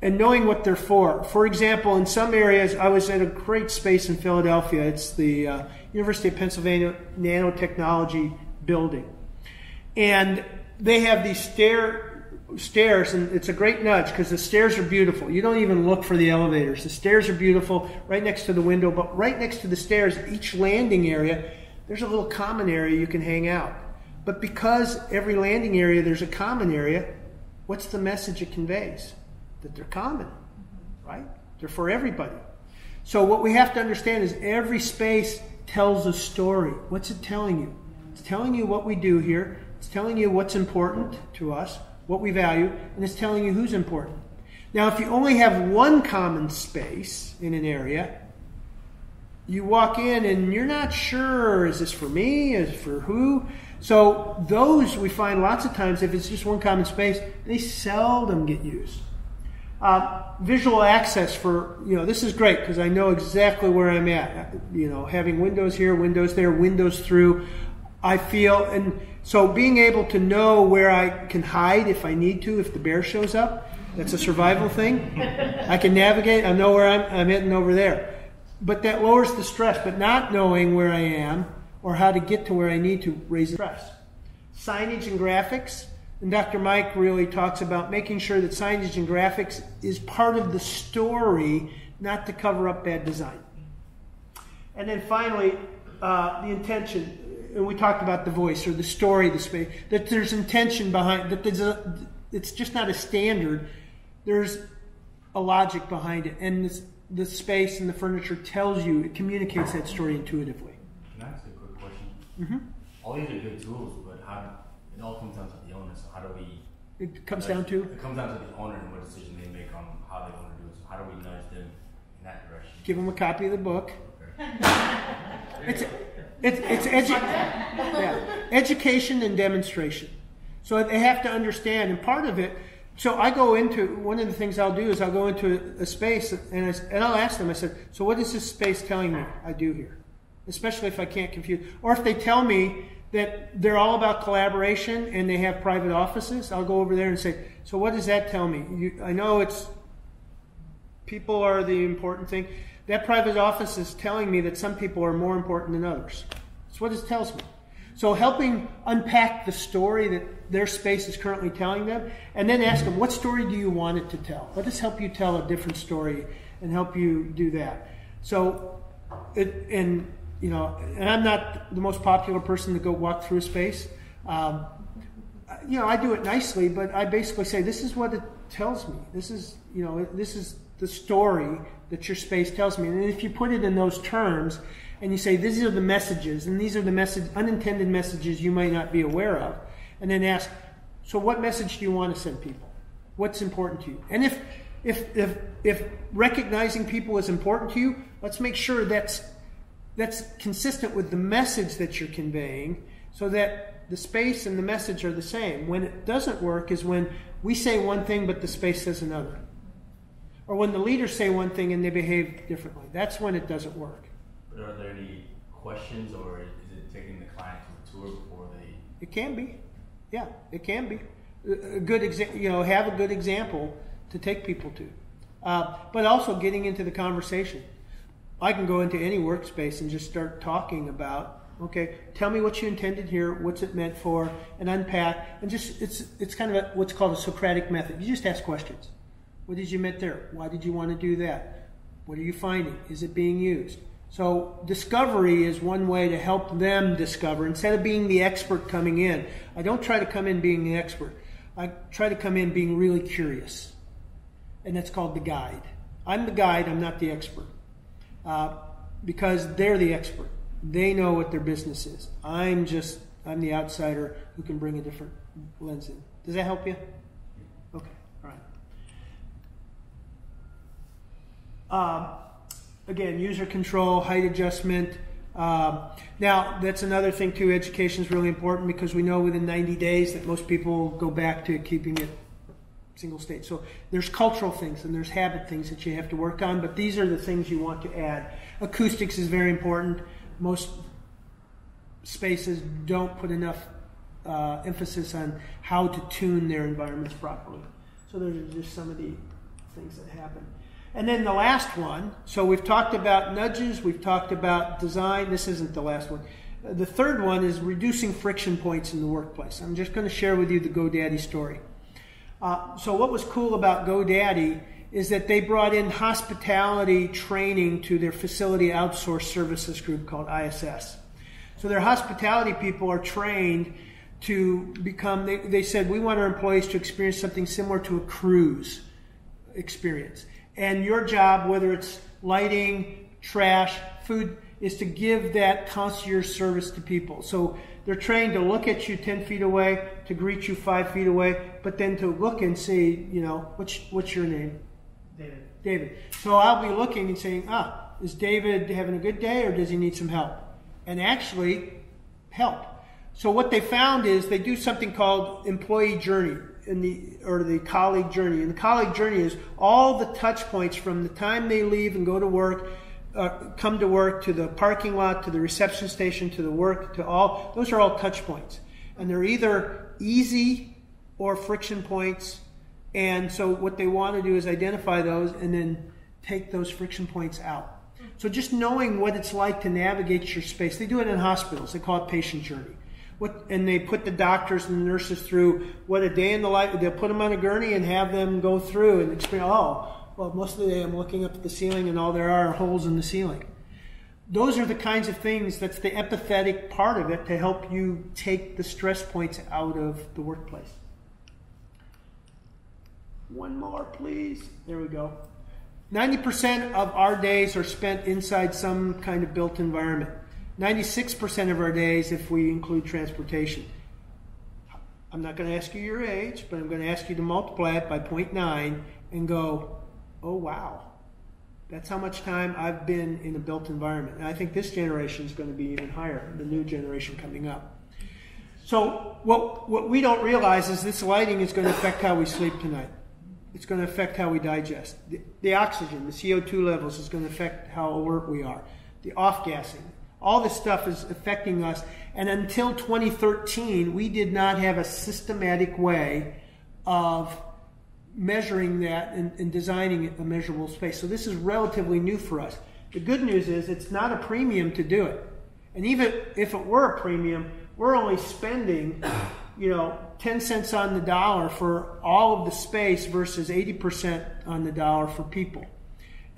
and knowing what they're for. For example, in some areas, I was at a great space in Philadelphia. It's the University of Pennsylvania Nanotechnology building. And they have these stairs, and it's a great nudge because the stairs are beautiful. You don't even look for the elevators. The stairs are beautiful right next to the window, but right next to the stairs, each landing area, there's a little common area you can hang out. But because every landing area there's a common area, what's the message it conveys? That they're common, right? They're for everybody. So what we have to understand is every space tells a story. What's it telling you? It's telling you what we do here. It's telling you what's important to us, what we value, and it's telling you who's important. Now, if you only have one common space in an area, you walk in and you're not sure, is this for me? Is it for who? So those we find lots of times, if it's just one common space, they seldom get used. Visual access for, this is great because I know exactly where I'm at. Having windows here, windows there, windows through. I feel, and so being able to know where I can hide if I need to, if the bear shows up, that's a survival thing. I can navigate, I know where I'm heading over there. But that lowers the stress, but not knowing where I am or how to get to where I need to raises the stress. Signage and graphics. And Dr. Mike really talks about making sure that signage and graphics is part of the story, not to cover up bad design. And then finally, the intention. And we talked about the voice or the story, the space, that there's intention behind, that it's just not a standard. There's a logic behind it. And the space and the furniture tells you, it communicates that story intuitively. Can I ask a quick question? Mm-hmm. All these are good tools, but it all comes down to the owner. So how do we? It comes down to? It comes down to the owner and what decision they make on how they want to do it. So how do we nudge them in that direction? Give them a copy of the book. Okay. Education and demonstration. So they have to understand, and part of it. So I go into, one of the things I'll do is I'll go into a space and I'll ask them. I said, so what is this space telling me I do here? Especially if I can't confuse, or if they tell me that they're all about collaboration and they have private offices, I'll go over there and say, so what does that tell me? I know it's people are the important thing. That private office is telling me that some people are more important than others. That's what it tells me. So helping unpack the story that their space is currently telling them, and then ask them, what story do you want it to tell? Let us help you tell a different story and help you do that. So, and I'm not the most popular person to go walk through a space. I do it nicely, but I basically say, this is what it tells me. This is the story that your space tells me. And if you put it in those terms, and you say, these are the messages, and these are the unintended messages you might not be aware of, and then ask, so what message do you want to send people? What's important to you? And if recognizing people is important to you, let's make sure that's consistent with the message that you're conveying, so that the space and the message are the same. When it doesn't work is when we say one thing but the space says another. Or when the leaders say one thing and they behave differently. That's when it doesn't work. But are there any questions, or is it taking the client to a tour before they? It can be. Yeah, it can be. A good have a good example to take people to. But also getting into the conversation. I can go into any workspace and just start talking about, okay, tell me what you intended here, what's it meant for, and unpack. And just it's kind of what's called a Socratic method. You just ask questions. What did you mean there? Why did you want to do that? What are you finding? Is it being used? So discovery is one way to help them discover. Instead of being the expert coming in, I don't try to come in being the expert. I try to come in being really curious. And that's called the guide. I'm the guide, I'm not the expert. Because they're the expert. They know what their business is. I'm the outsider who can bring a different lens in. Does that help you? Okay, all right. Again, user control, height adjustment. Now, that's another thing too. Education is really important because we know within 90 days that most people go back to keeping it single state. So there's cultural things and there's habit things that you have to work on, but these are the things you want to add. Acoustics is very important. Most spaces don't put enough emphasis on how to tune their environments properly. So those are just some of the things that happen. And then the last one, so we've talked about nudges, we've talked about design. This isn't the last one. The third one is reducing friction points in the workplace. I'm just going to share with you the GoDaddy story. So what was cool about GoDaddy is that they brought in hospitality training to their facility outsource services group called ISS. So their hospitality people are trained to become, they said, we want our employees to experience something similar to a cruise experience. And your job, whether it's lighting, trash, food, is to give that concierge service to people. So they're trained to look at you 10 feet away, to greet you 5 feet away, but then to look and say, what's your name? David. David. So I'll be looking and saying, is David having a good day or does he need some help? And actually help. So what they found is they do something called employee journey. the colleague journey. And the colleague journey is all the touch points from the time they leave and go to work, come to work, to the parking lot, to the reception station, to the work, to all. Those are all touch points, and they're either easy or friction points. And so what they want to do is identify those and then take those friction points out. So just knowing what it's like to navigate your space. They do it in hospitals. They call it patient journey. And they put the doctors and the nurses through what a day in the life. They'll put them on a gurney and have them go through and experience, oh, well, most of the day I'm looking up at the ceiling and all there are holes in the ceiling. Those are the kinds of things, that's the empathetic part of it to help you take the stress points out of the workplace. One more, please. There we go. 90% of our days are spent inside some kind of built environment. 96% of our days if we include transportation. I'm not going to ask you your age, but I'm going to ask you to multiply it by 0.9 and go, oh wow, that's how much time I've been in a built environment. And I think this generation is going to be even higher, the new generation coming up. So what we don't realize is this lighting is going to affect how we sleep tonight. It's going to affect how we digest. The oxygen, the CO2 levels is going to affect how alert we are. The off-gassing. All this stuff is affecting us. And until 2013, we did not have a systematic way of measuring that and designing a measurable space. So this is relatively new for us. The good news is it's not a premium to do it. And even if it were a premium, we're only spending, 10 cents on the dollar for all of the space versus 80% on the dollar for people.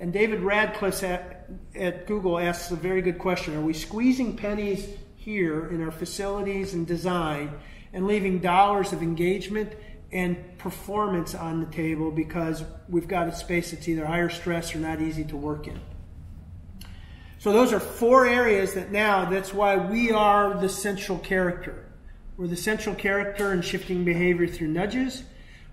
And David Radcliffe at Google asks a very good question. Are we squeezing pennies here in our facilities and design and leaving dollars of engagement and performance on the table because we've got a space that's either higher stress or not easy to work in? So those are 4 areas that's why we are the central character. We're the central character in shifting behavior through nudges.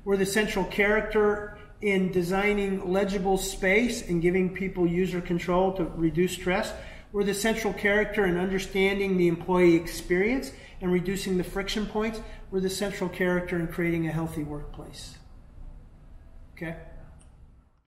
We're the central character in designing legible space and giving people user control to reduce stress. We're the central character in understanding the employee experience and reducing the friction points. We're the central character in creating a healthy workplace. Okay?